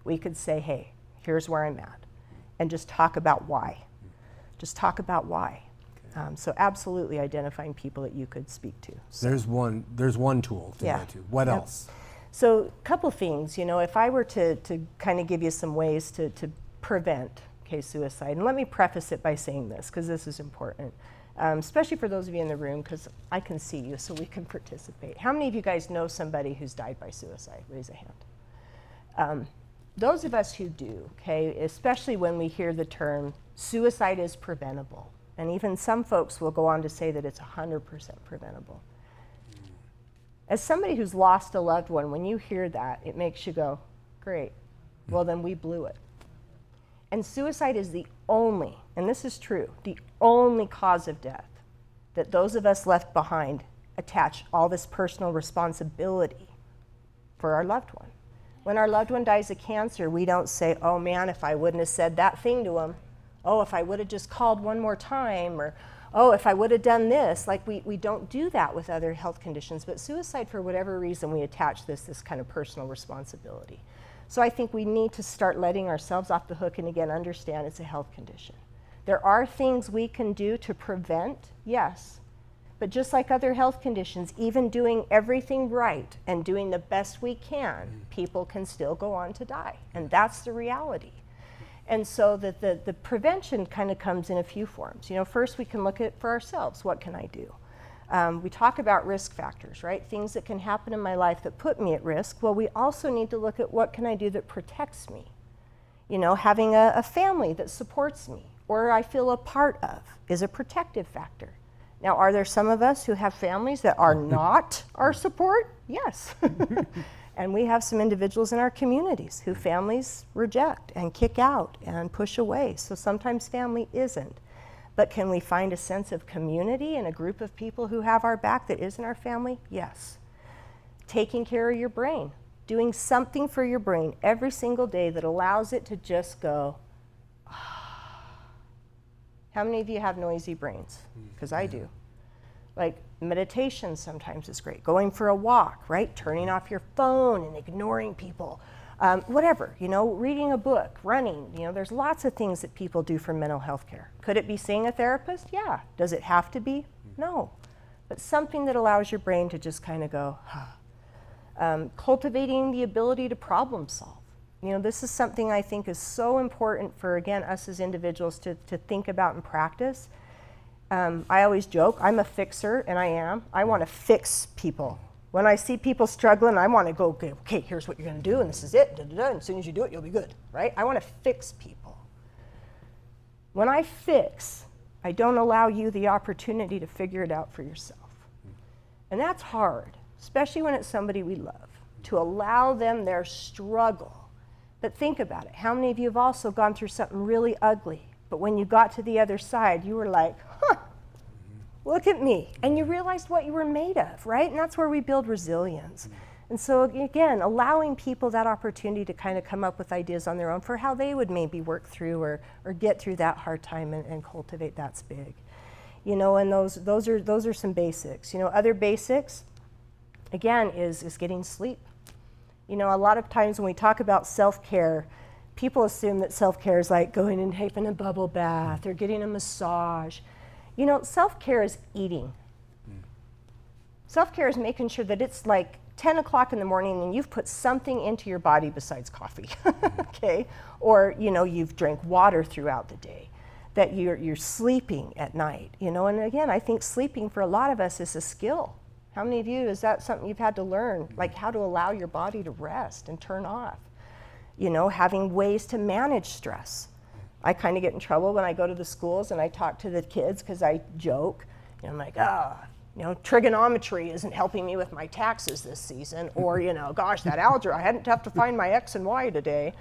we could say, hey, here's where I'm at. And just talk about why. Just talk about why. So absolutely identifying people that you could speak to. So. There's one tool to go to. What else? So a couple things, if I were to kind of give you some ways to prevent suicide, and let me preface it by saying this, because this is important, especially for those of you in the room, because I can see you, so we can participate. How many of you guys know somebody who's died by suicide? Raise a hand. Those of us who do, especially when we hear the term suicide is preventable, and even some folks will go on to say that it's 100% preventable. As somebody who's lost a loved one, when you hear that, it makes you go, great, well then we blew it. And suicide is the only, and this is true, the only cause of death that those of us left behind attach all this personal responsibility for our loved one. When our loved one dies of cancer, we don't say, oh man, if I wouldn't have said that thing to him, oh, if I would have just called one more time, or oh, if I would have done this. Like we don't do that with other health conditions, but suicide, for whatever reason, we attach this kind of personal responsibility. So I think we need to start letting ourselves off the hook and again understand it's a health condition. There are things we can do to prevent, yes, but just like other health conditions, even doing everything right and doing the best we can, people can still go on to die, and that's the reality. And so the prevention kind of comes in a few forms. First we can look at for ourselves, what can I do? We talk about risk factors, right? Things that can happen in my life that put me at risk. Well, we also need to look at what can I do that protects me? Having a family that supports me or I feel a part of is a protective factor. Now, are there some of us who have families that are not our support? Yes. And we have some individuals in our communities who families reject and kick out and push away. So sometimes family isn't. But can we find a sense of community and a group of people who have our back that isn't our family? Yes. Taking care of your brain. Doing something for your brain every single day that allows it to just go. How many of you have noisy brains? Because I do. Like meditation sometimes is great. Going for a walk, right? Turning off your phone and ignoring people. Whatever, reading a book, running. There's lots of things that people do for mental health care. Could it be seeing a therapist? Yeah. Does it have to be? No. But something that allows your brain to just kind of go, cultivating the ability to problem solve. This is something I think is so important for, again, us as individuals to think about and practice. I always joke, I'm a fixer, and I am. I want to fix people. When I see people struggling, I want to go, okay, here's what you're going to do, and this is it, and as soon as you do it, you'll be good, right? I want to fix people. When I fix, I don't allow you the opportunity to figure it out for yourself. And that's hard, especially when it's somebody we love, to allow them their struggle. But think about it. How many of you have also gone through something really ugly, but when you got to the other side, you were like, look at me. And you realized what you were made of, right? And that's where we build resilience. And so again, allowing people that opportunity to kind of come up with ideas on their own for how they would maybe work through or get through that hard time and cultivate that's big. And those are some basics. Other basics, again, is getting sleep. A lot of times when we talk about self-care, people assume that self-care is like going and taking a bubble bath or getting a massage. Self-care is eating. Self-care is making sure that it's like 10 o'clock in the morning and you've put something into your body besides coffee, okay? Or, you've drank water throughout the day, that you're sleeping at night, And again, I think sleeping for a lot of us is a skill. How many of you, is that something you've had to learn, like how to allow your body to rest and turn off? Having ways to manage stress. I kind of get in trouble when I go to the schools and I talk to the kids because I joke. I'm like, trigonometry isn't helping me with my taxes this season. Or, gosh, that algebra, I hadn't have to find my X and Y today.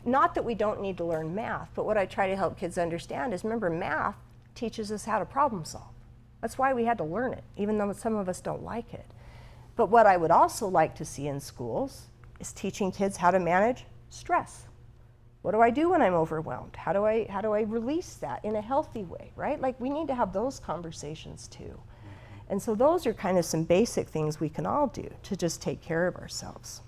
Not that we don't need to learn math, but what I try to help kids understand is, remember, math teaches us how to problem solve. That's why we had to learn it, even though some of us don't like it. But what I would also like to see in schools is teaching kids how to manage stress. What do I do when I'm overwhelmed? How do I release that in a healthy way, right? Like, we need to have those conversations too. And so those are kind of some basic things we can all do to just take care of ourselves.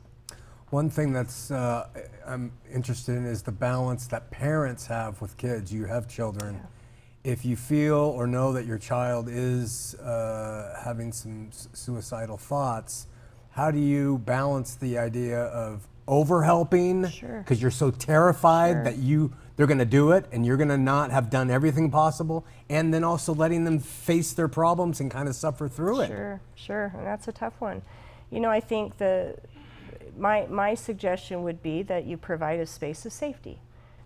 One thing that's I'm interested in is the balance that parents have with kids. You have children. Yeah. If you feel or know that your child is having some suicidal thoughts, how do you balance the idea of over-helping? Sure. Because you're so terrified Sure. that they're going to do it and you're going to not have done everything possible, and then also letting them face their problems and kind of suffer through it. Sure, and that's a tough one. You know, I think my suggestion would be that you provide a space of safety,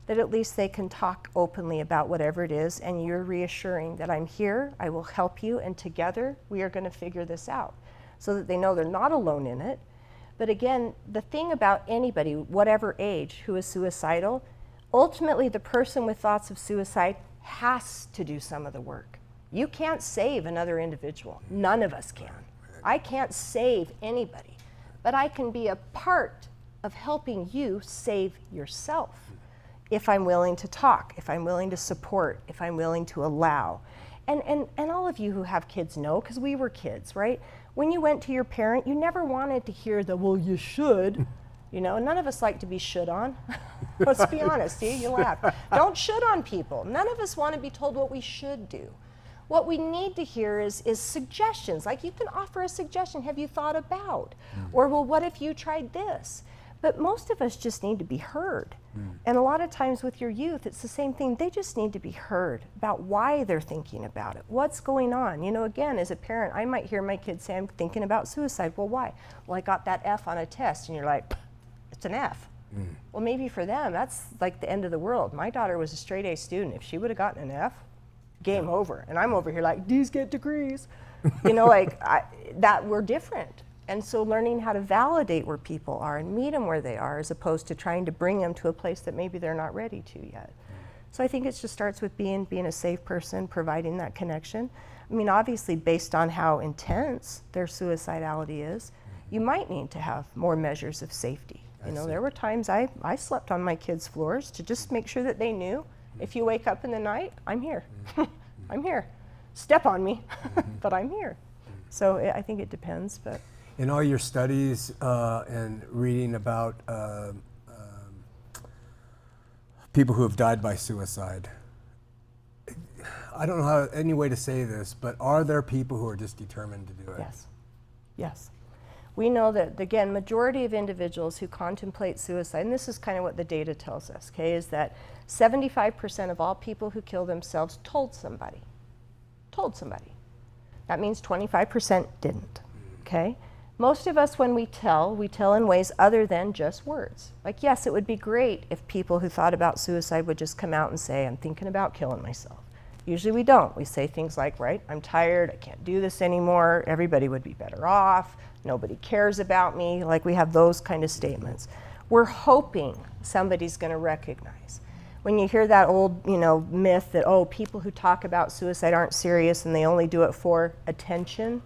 that at least they can talk openly about whatever it is, and you're reassuring that I'm here, I will help you, and together we are going to figure this out, so that they know they're not alone in it. But again, the thing about anybody, whatever age, who is suicidal, ultimately the person with thoughts of suicide has to do some of the work. You can't save another individual. None of us can. I can't save anybody, but I can be a part of helping you save yourself if I'm willing to talk, if I'm willing to support, if I'm willing to allow. And all of you who have kids know, because we were kids, right? When you went to your parent, you never wanted to hear the, well, you should. You know, none of us like to be should on. Let's be honest, see, you laugh. Don't should on people. None of us want to be told what we should do. What we need to hear is suggestions. Like, you can offer a suggestion, have you thought about? Or, well, what if you tried this? But most of us just need to be heard. And a lot of times with your youth, it's the same thing. They just need to be heard about why they're thinking about it. What's going on? You know, again, as a parent, I might hear my kids say, I'm thinking about suicide. Well, why? Well, I got that F on a test. And you're like, it's an F. Well, maybe for them, that's like the end of the world. My daughter was a straight A student. If she would have gotten an F, game over. And I'm over here like, D's get degrees. You know, like, that we're different. And so learning how to validate where people are and meet them where they are, as opposed to trying to bring them to a place that maybe they're not ready to yet. So I think it just starts with being a safe person, providing that connection. I mean, obviously, based on how intense their suicidality is, you might need to have more measures of safety. You know, there were times I slept on my kids' floors to just make sure that they knew, if you wake up in the night, I'm here. I'm here. Step on me, but I'm here. So I think it depends, but. In all your studies and reading about people who have died by suicide, I don't know any way to say this, but are there people who are just determined to do it? Yes. Yes. We know that, again, majority of individuals who contemplate suicide, and this is kind of what the data tells us, okay, is that 75% of all people who kill themselves told somebody. Told somebody. That means 25% didn't, okay? Most of us, when we tell in ways other than just words. Like, yes, it would be great if people who thought about suicide would just come out and say, I'm thinking about killing myself. Usually we don't. We say things like, right, I'm tired, I can't do this anymore, everybody would be better off, nobody cares about me. Like, we have those kind of statements. We're hoping somebody's going to recognize. When you hear that old, you know, myth that, oh, people who talk about suicide aren't serious and they only do it for attention,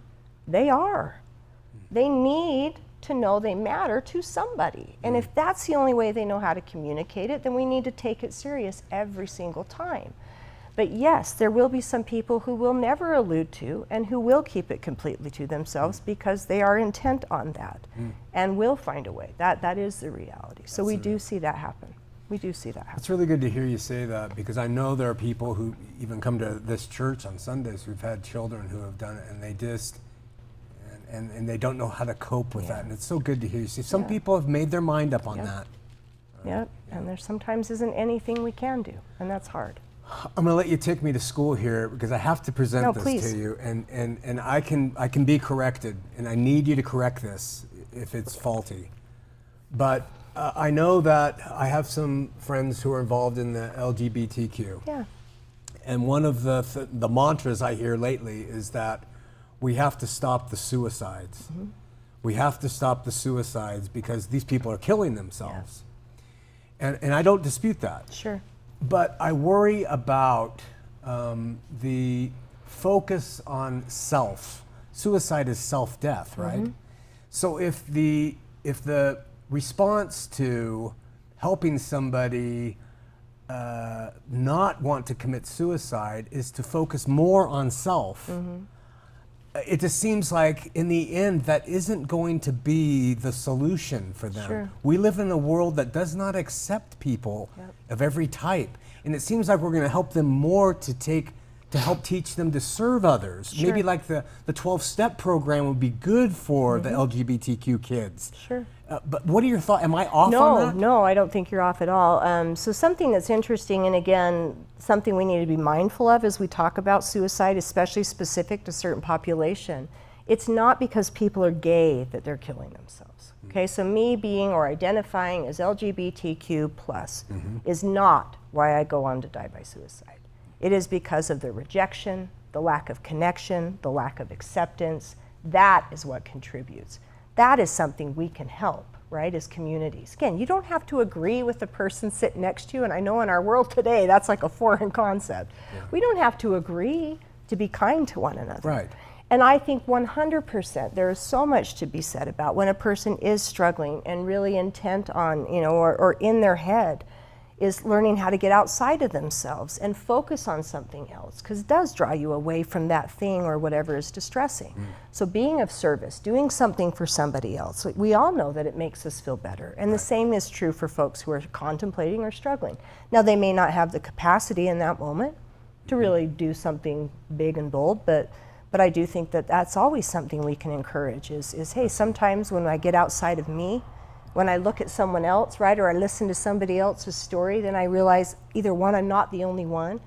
they are. They need to know they matter to somebody. And if that's the only way they know how to communicate it, then we need to take it serious every single time. But yes, there will be some people who will never allude to and who will keep it completely to themselves because they are intent on that and will find a way. That is the reality. So we do see that happen. We do see that happen. It's really good to hear you say that, because I know there are people who even come to this church on Sundays who've had children who have done it, and they just, and they don't know how to cope with that. And it's so good to hear you say. Some people have made their mind up on that. Yep, and there sometimes isn't anything we can do, and that's hard. I'm gonna let you take me to school here, because I have to present this to you, and I can be corrected, and I need you to correct this if it's faulty. But I know that I have some friends who are involved in the LGBTQ. Yeah. And one of the mantras I hear lately is that we have to stop the suicides. We have to stop the suicides because these people are killing themselves. And I don't dispute that. Sure. But I worry about the focus on self. Suicide is self-death, right? So if the response to helping somebody not want to commit suicide is to focus more on self. It just seems like in the end that isn't going to be the solution for them. Sure. We live in a world that does not accept people of every type, and it seems like we're going to help them more to help teach them to serve others. Sure. Maybe like the 12-step program would be good for the LGBTQ kids. Sure. But what are your thoughts? Am I off on that? No, I don't think you're off at all. So something that's interesting, and again, something we need to be mindful of as we talk about suicide, especially specific to certain population, it's not because people are gay that they're killing themselves. Okay, so me being or identifying as LGBTQ plus is not why I go on to die by suicide. It is because of the rejection, the lack of connection, the lack of acceptance. That is what contributes. That is something we can help, right, as communities. Again, you don't have to agree with the person sitting next to you, and I know in our world today that's like a foreign concept. We don't have to agree to be kind to one another. Right. And I think 100% there is so much to be said about when a person is struggling and really intent on, or in their head, is learning how to get outside of themselves and focus on something else, because it does draw you away from that thing or whatever is distressing. So being of service, doing something for somebody else, we all know that it makes us feel better. And the same is true for folks who are contemplating or struggling. Now, they may not have the capacity in that moment to really do something big and bold, but I do think that that's always something we can encourage is hey, sometimes when I get outside of me, when I look at someone else, right, or I listen to somebody else's story, then I realize either one, I'm not the only one.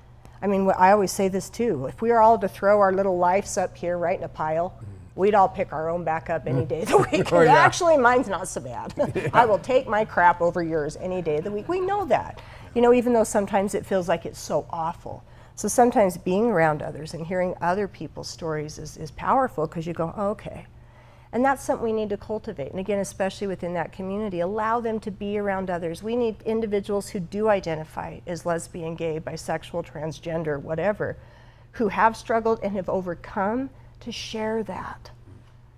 I mean, I always say this too. If we were all to throw our little lives up here right in a pile, we'd all pick our own back up any day of the week. Oh, yeah. Actually, mine's not so bad. I will take my crap over yours any day of the week. We know that. Even though sometimes it feels like it's so awful. So sometimes being around others and hearing other people's stories is powerful, because you go, oh, okay. And that's something we need to cultivate. And again, especially within that community, allow them to be around others. We need individuals who do identify as lesbian, gay, bisexual, transgender, whatever, who have struggled and have overcome, to share that.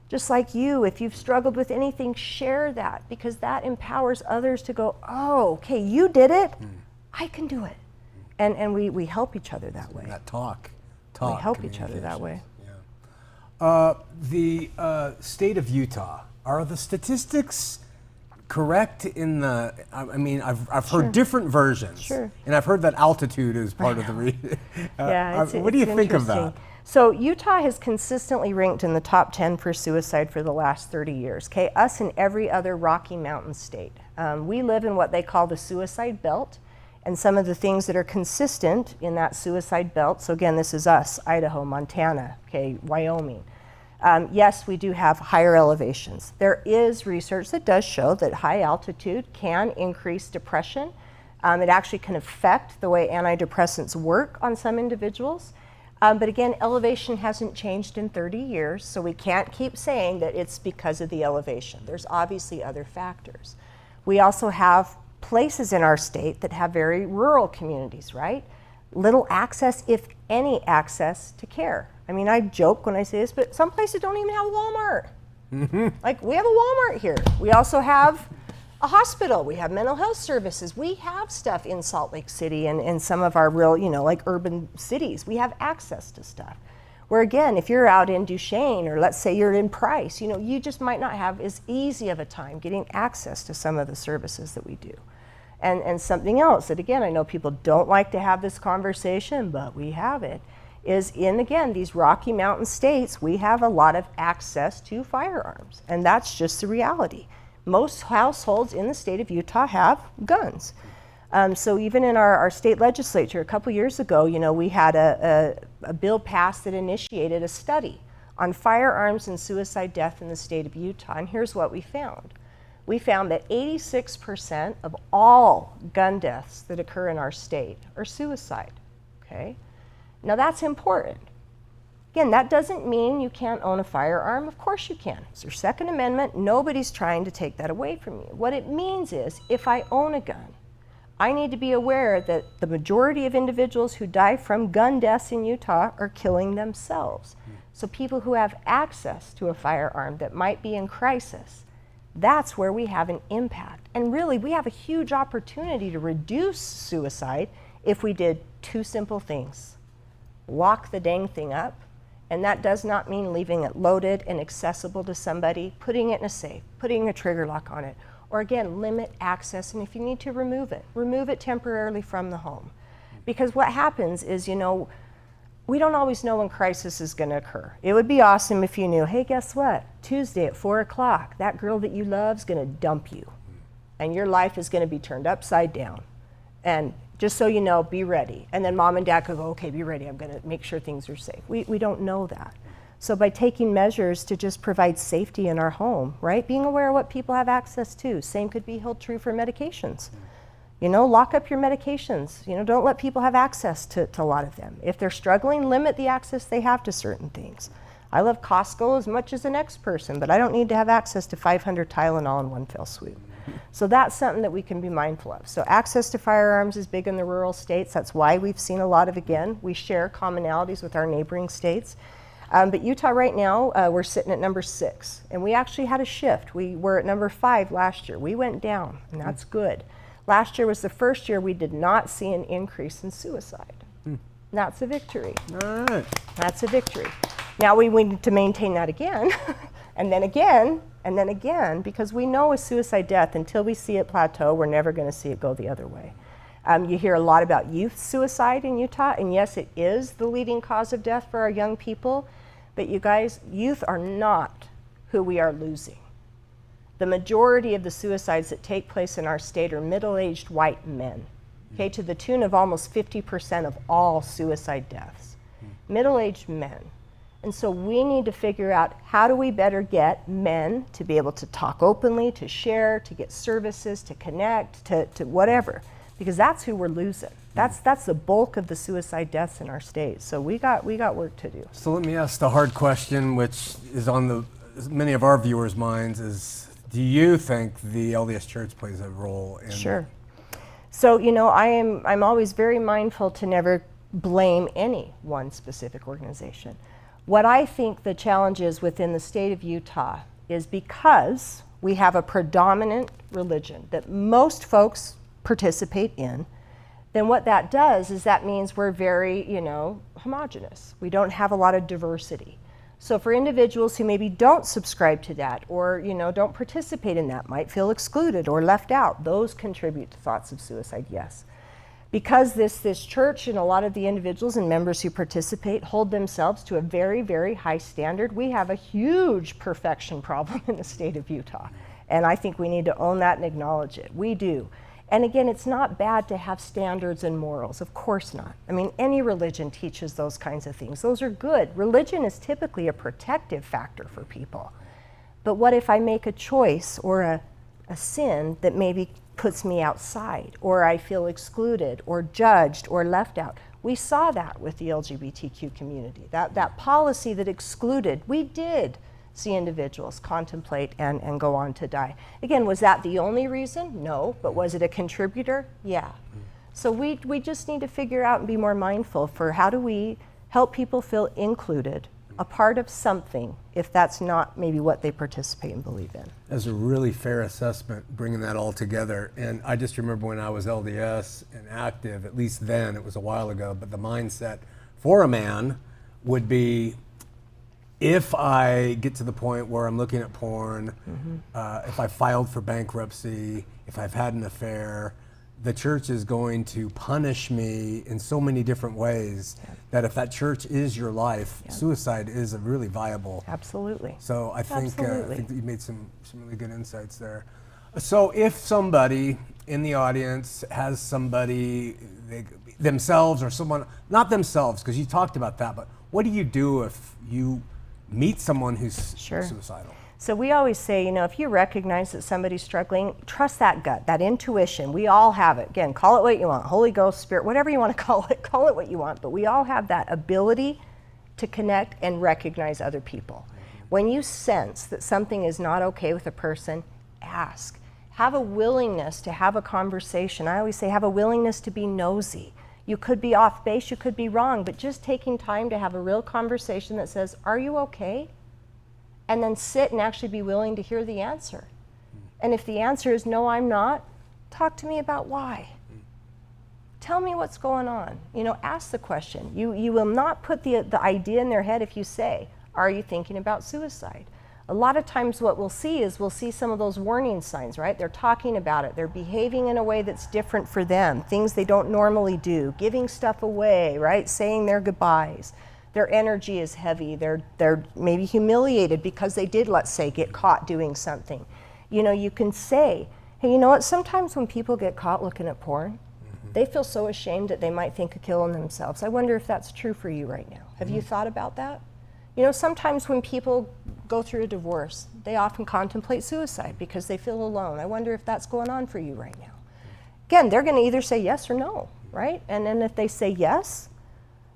Just like you, if you've struggled with anything, share that, because that empowers others to go, oh, okay, you did it, I can do it. And we help each other that way. That talk. We help each other that way. The state of Utah, are the statistics correct in the, I've heard different versions. Sure. And I've heard that altitude is part of the reason. What do you think of that? So Utah has consistently ranked in the top 10 for suicide for the last 30 years. Okay, us and every other Rocky Mountain state. We live in what they call the suicide belt. And some of the things that are consistent in that suicide belt, so again, this is us, Idaho, Montana, okay, Wyoming. Yes, we do have higher elevations. There is research that does show that high altitude can increase depression. It actually can affect the way antidepressants work on some individuals. But again, elevation hasn't changed in 30 years, so we can't keep saying that it's because of the elevation. There's obviously other factors. We also have places in our state that have very rural communities, right? Little access, if any access, to care. I mean, I joke when I say this, but some places don't even have a Walmart. Like, we have a Walmart here. We also have a hospital. We have mental health services. We have stuff in Salt Lake City and some of our real, like urban cities. We have access to stuff. Where again, if you're out in Duchesne, or let's say you're in Price, you just might not have as easy of a time getting access to some of the services that we do. And something else that, again, I know people don't like to have this conversation, but we have it, is in, again, these Rocky Mountain states, we have a lot of access to firearms. And that's just the reality. Most households in the state of Utah have guns. So even in our state legislature a couple years ago, we had a bill passed that initiated a study on firearms and suicide death in the state of Utah. And here's what we found. We found that 86% of all gun deaths that occur in our state are suicide, okay? Now that's important. Again, that doesn't mean you can't own a firearm. Of course you can. It's your Second Amendment. Nobody's trying to take that away from you. What it means is, if I own a gun, I need to be aware that the majority of individuals who die from gun deaths in Utah are killing themselves. So people who have access to a firearm that might be in crisis, that's where we have an impact. And really, we have a huge opportunity to reduce suicide if we did two simple things. Lock the dang thing up, and that does not mean leaving it loaded and accessible to somebody, putting it in a safe, putting a trigger lock on it, or again, limit access, and if you need to remove it temporarily from the home. Because what happens is, we don't always know when crisis is going to occur. It would be awesome if you knew, hey, guess what? Tuesday at 4 o'clock, that girl that you love is going to dump you, and your life is going to be turned upside down. And just so you know, be ready. And then mom and dad could go, okay, be ready. I'm going to make sure things are safe. We don't know that. So by taking measures to just provide safety in our home, right? Being aware of what people have access to. Same could be held true for medications. Lock up your medications. Don't let people have access to a lot of them. If they're struggling, limit the access they have to certain things. I love Costco as much as the next person, but I don't need to have access to 500 Tylenol in one fell swoop. So that's something that we can be mindful of. So access to firearms is big in the rural states. That's why we've seen a lot of, again, we share commonalities with our neighboring states. But Utah right now, we're sitting at number 6. And we actually had a shift. We were at number 5 last year. We went down, and that's good. Last year was the first year we did not see an increase in suicide. That's a victory. All right. That's a victory. Now we need to maintain that again, and then again, and then again, because we know a suicide death, until we see it plateau, we're never going to see it go the other way. You hear a lot about youth suicide in Utah, and yes, it is the leading cause of death for our young people, but you guys, youth are not who we are losing. The majority of the suicides that take place in our state are middle-aged white men, okay, to the tune of almost 50% of all suicide deaths. Middle-aged men. And so we need to figure out, how do we better get men to be able to talk openly, to share, to get services, to connect, to whatever, because that's who we're losing. That's the bulk of the suicide deaths in our state. So we got work to do. So let me ask the hard question, which is on many of our viewers' minds, is, do you think the LDS Church plays a role in? Sure. So I'm always very mindful to never blame any one specific organization. What I think the challenge is within the state of Utah is, because we have a predominant religion that most folks participate in, then what that does is that means we're very, homogenous. We don't have a lot of diversity. So for individuals who maybe don't subscribe to that, or don't participate in that, might feel excluded or left out, those contribute to thoughts of suicide, yes. Because this church and a lot of the individuals and members who participate hold themselves to a very, very high standard, we have a huge perfection problem in the state of Utah. And I think we need to own that and acknowledge it. We do. And again, it's not bad to have standards and morals, of course not. I mean, any religion teaches those kinds of things. Those are good. Religion is typically a protective factor for people. But what if I make a choice or a sin that maybe puts me outside, or I feel excluded or judged or left out? We saw that with the LGBTQ community. That policy that excluded, we did see individuals contemplate and go on to die. Again, was that the only reason? No. But was it a contributor? Yeah. So we just need to figure out and be more mindful for, how do we help people feel included, a part of something, if that's not maybe what they participate and believe in. That's a really fair assessment, bringing that all together. And I just remember when I was LDS and active, at least then, it was a while ago, but the mindset for a man would be, if I get to the point where I'm looking at porn, if I filed for bankruptcy, if I've had an affair, the church is going to punish me in so many different ways, that if that church is your life, suicide is a really viable. Absolutely. So I think that you made some really good insights there. So if somebody in the audience has somebody, themselves or someone, not themselves, because you talked about that, but what do you do if you meet someone who's suicidal? So we always say, if you recognize that somebody's struggling, trust that gut, that intuition. We all have it. Again, call it what you want, Holy Ghost, Spirit, whatever you want to call it what you want. But we all have that ability to connect and recognize other people. When you sense that something is not okay with a person, ask. Have a willingness to have a conversation. I always say, have a willingness to be nosy. You could be off base, you could be wrong, but just taking time to have a real conversation that says, are you okay? And then sit and actually be willing to hear the answer. And if the answer is no, I'm not, talk to me about why. Tell me what's going on. You know, ask the question. You will not put the idea in their head if you say, are you thinking about suicide? A lot of times what we'll see is we'll see some of those warning signs, right? They're talking about it. They're behaving in a way that's different for them, things they don't normally do, giving stuff away, right? Saying their goodbyes. Their energy is heavy. They're maybe humiliated because they did, let's say, get caught doing something. You know, you can say, hey, you know what? Sometimes when people get caught looking at porn, they feel so ashamed that they might think of killing themselves. I wonder if that's true for you right now. Have you thought about that? You know, sometimes when people go through a divorce, they often contemplate suicide because they feel alone. I wonder if that's going on for you right now. Again, they're going to either say yes or no, right? And then if they say yes,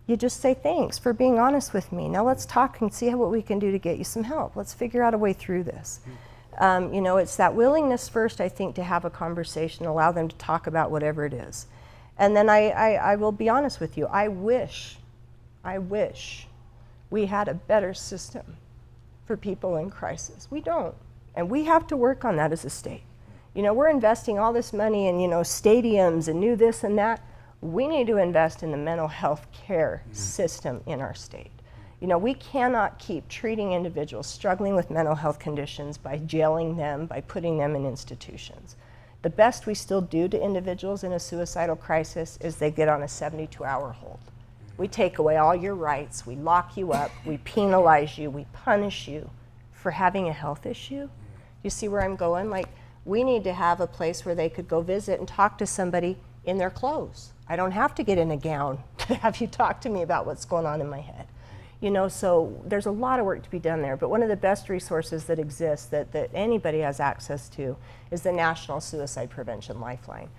you just say, thanks for being honest with me. Now let's talk and see what we can do to get you some help. Let's figure out a way through this. You know, it's that willingness first, I think, to have a conversation, allow them to talk about whatever it is. And then I will be honest with you, I wish we had a better system for people in crisis. We don't. And we have to work on that as a state. You know, we're investing all this money in, you know, stadiums and new this and that. We need to invest in the mental health care system in our state. You know, we cannot keep treating individuals struggling with mental health conditions by jailing them, by putting them in institutions. The best we still do to individuals in a suicidal crisis is they get on a 72-hour hold. We take away all your rights, we lock you up, we penalize you, we punish you for having a health issue. You see where I'm going? Like, we need to have a place where they could go visit and talk to somebody in their clothes. I don't have to get in a gown to have you talk to me about what's going on in my head. You know, so there's a lot of work to be done there, but one of the best resources that exists that anybody has access to is the National Suicide Prevention Lifeline.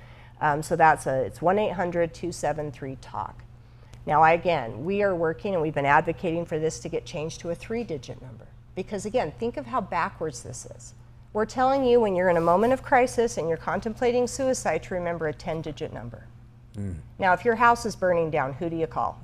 So it's 1-800-273-TALK. Now, again, we are working and we've been advocating for this to get changed to a 3-digit number. Because again, think of how backwards this is. We're telling you when you're in a moment of crisis and you're contemplating suicide to remember a 10-digit number. Now, if your house is burning down, who do you call?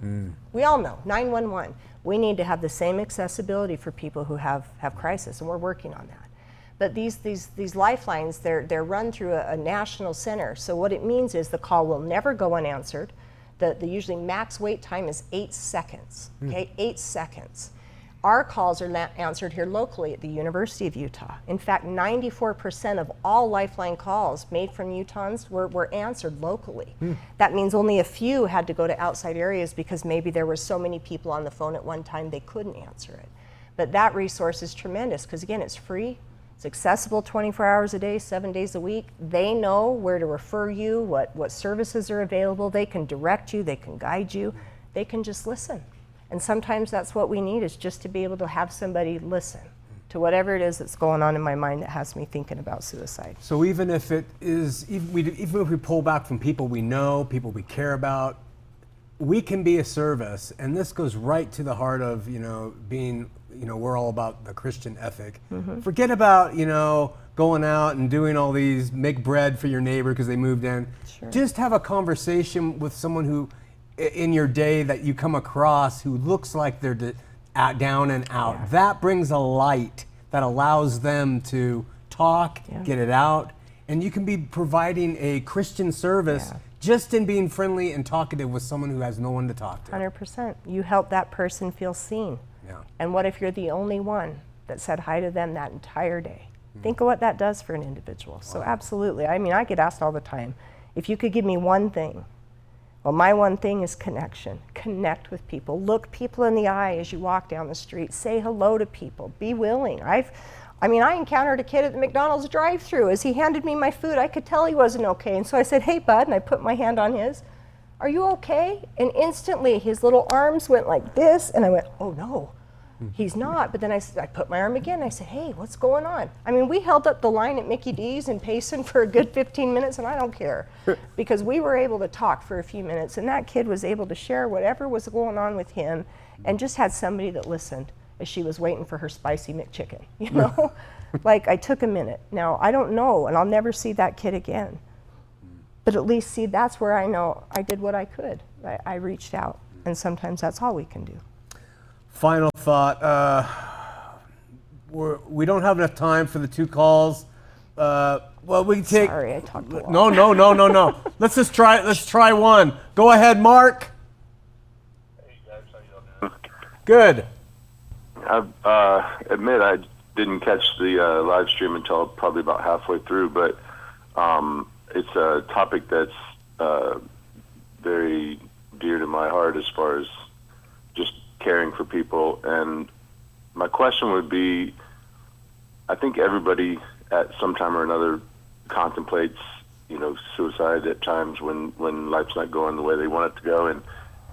We all know, 911. We need to have the same accessibility for people who have crisis, and we're working on that. But these lifelines, they're run through a national center. So what it means is the call will never go unanswered. The usually max wait time is 8 seconds, okay, 8 seconds. Our calls are answered here locally at the University of Utah. In fact, 94% of all Lifeline calls made from Utahns were answered locally. That means only a few had to go to outside areas because maybe there were so many people on the phone at one time they couldn't answer it. But that resource is tremendous because, again, it's free. It's accessible 24 hours a day, 7 days a week. They know where to refer you, what services are available. They can direct you, they can guide you. They can just listen. And sometimes that's what we need, is just to be able to have somebody listen to whatever it is that's going on in my mind that has me thinking about suicide. So even if it is, even if we pull back from people we know, people we care about, we can be a service. And this goes right to the heart of, you know, being, you know, we're all about the Christian ethic. Forget about, you know, going out and doing all these, make bread for your neighbor because they moved in. Sure. Just have a conversation with someone who, in your day, that you come across who looks like they're down and out. Yeah. That brings a light that allows them to talk, get it out, and you can be providing a Christian service just in being friendly and talkative with someone who has no one to talk to. 100%. You help that person feel seen. Yeah. And what if you're the only one that said hi to them that entire day? Think of what that does for an individual. Wow. So absolutely. I mean, I get asked all the time, if you could give me one thing. Well, my one thing is connection. Connect with people. Look people in the eye as you walk down the street. Say hello to people. Be willing. I encountered a kid at the McDonald's drive-thru. As he handed me my food, I could tell he wasn't okay. And so I said, hey, bud, and I put my hand on his. Are you okay? And instantly, his little arms went like this, and I went, oh, no, he's not. But then I put my arm again. I said, hey, what's going on? I mean, we held up the line at Mickey D's and Payson for a good 15 minutes, and I don't care, because we were able to talk for a few minutes, and that kid was able to share whatever was going on with him and just had somebody that listened as she was waiting for her spicy McChicken, you know? Like, I took a minute. Now, I don't know, and I'll never see that kid again. But at least, see, that's where I know I did what I could. I reached out, and sometimes that's all we can do. Final thought, we don't have enough time for the 2 calls. Well, we can take. Sorry, I talked a lot. No. Let's try one. Go ahead, Mark. Hey guys, how y'all doing? Good. I admit I didn't catch the live stream until probably about halfway through, but it's a topic that's very dear to my heart as far as just caring for people. And my question would be, I think everybody at some time or another contemplates, suicide at times when life's not going the way they want it to go. And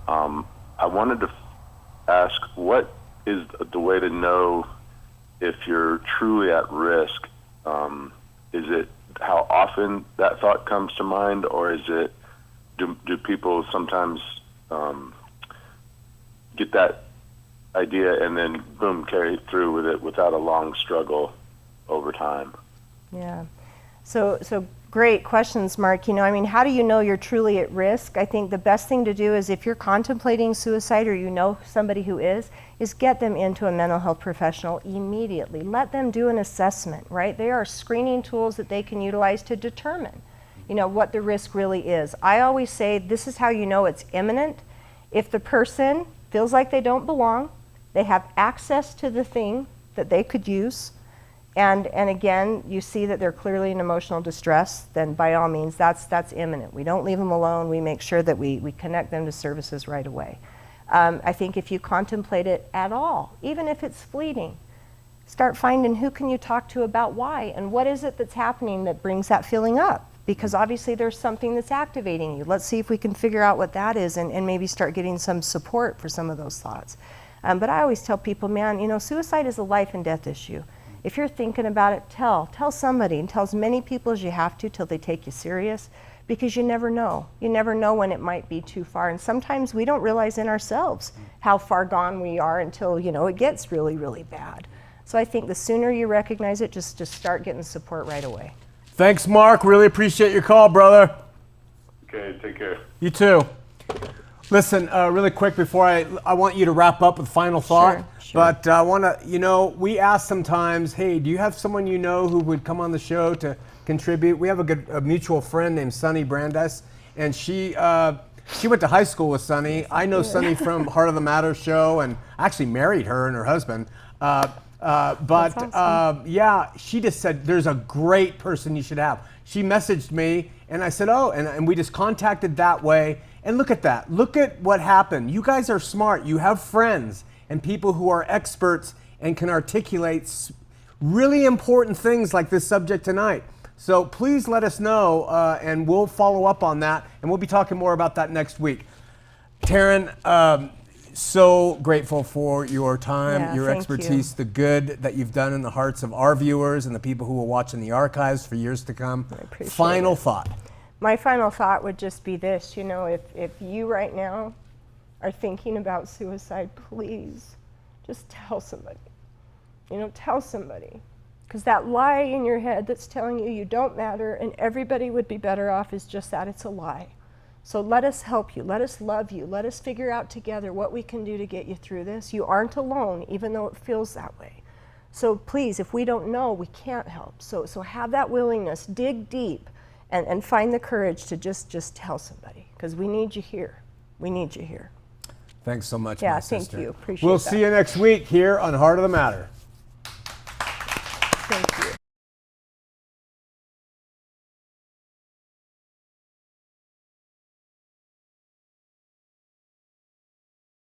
I wanted to ask, what is the way to know if you're truly at risk? Is it how often that thought comes to mind, or is it do people sometimes get that idea and then boom, carry it through with it without a long struggle over time? Yeah. So great questions, Mark. How do you know you're truly at risk? I think the best thing to do is, if you're contemplating suicide or you know somebody who is get them into a mental health professional immediately. Let them do an assessment, right? There are screening tools that they can utilize to determine, what the risk really is. I always say this is how you know it's imminent. If the person feels like they don't belong, they have access to the thing that they could use, and again, you see that they're clearly in emotional distress, then by all means, that's imminent. We don't leave them alone. We make sure that we connect them to services right away. I think if you contemplate it at all, even if it's fleeting, start finding who can you talk to about why, and what is it that's happening that brings that feeling up? Because obviously there's something that's activating you. Let's see if we can figure out what that is, and maybe start getting some support for some of those thoughts. But I always tell people, man, suicide is a life and death issue. If you're thinking about it, tell somebody, and tell as many people as you have to till they take you serious, because you never know. You never know when it might be too far. And sometimes we don't realize in ourselves how far gone we are until, it gets really, really bad. So I think the sooner you recognize it, just start getting support right away. Thanks, Mark. Really appreciate your call, brother. Okay, take care. You too. Listen, really quick before I want you to wrap up with final thought. Sure. But I want to, we ask sometimes, hey, do you have someone you know who would come on the show to contribute? We have a mutual friend named Sunny Brandeis, and she went to high school with Sunny. I know Sunny from Heart of the Matter show, and I actually married her and her husband. But awesome. Yeah, she just said, there's a great person you should have. She messaged me, and I said, oh, and we just contacted that way. And look at that. Look at what happened. You guys are smart. You have friends and people who are experts and can articulate really important things like this subject tonight. So please let us know, and we'll follow up on that, and we'll be talking more about that next week. Taryn, so grateful for your time, your expertise, the good that you've done in the hearts of our viewers and the people who will watch in the archives for years to come. I appreciate Final it. thought. My final thought would just be this, if you right now are thinking about suicide, please just tell somebody. Tell somebody. Because that lie in your head that's telling you you don't matter and everybody would be better off is just that, it's a lie. So let us help you, let us love you, let us figure out together what we can do to get you through this. You aren't alone, even though it feels that way. So please, if we don't know, we can't help. So have that willingness, dig deep, and find the courage to just tell somebody, because we need you here. We need you here. Thanks so much, yeah, my sister. thank you. Appreciate We'll that. see you next week here on Heart of the Matter.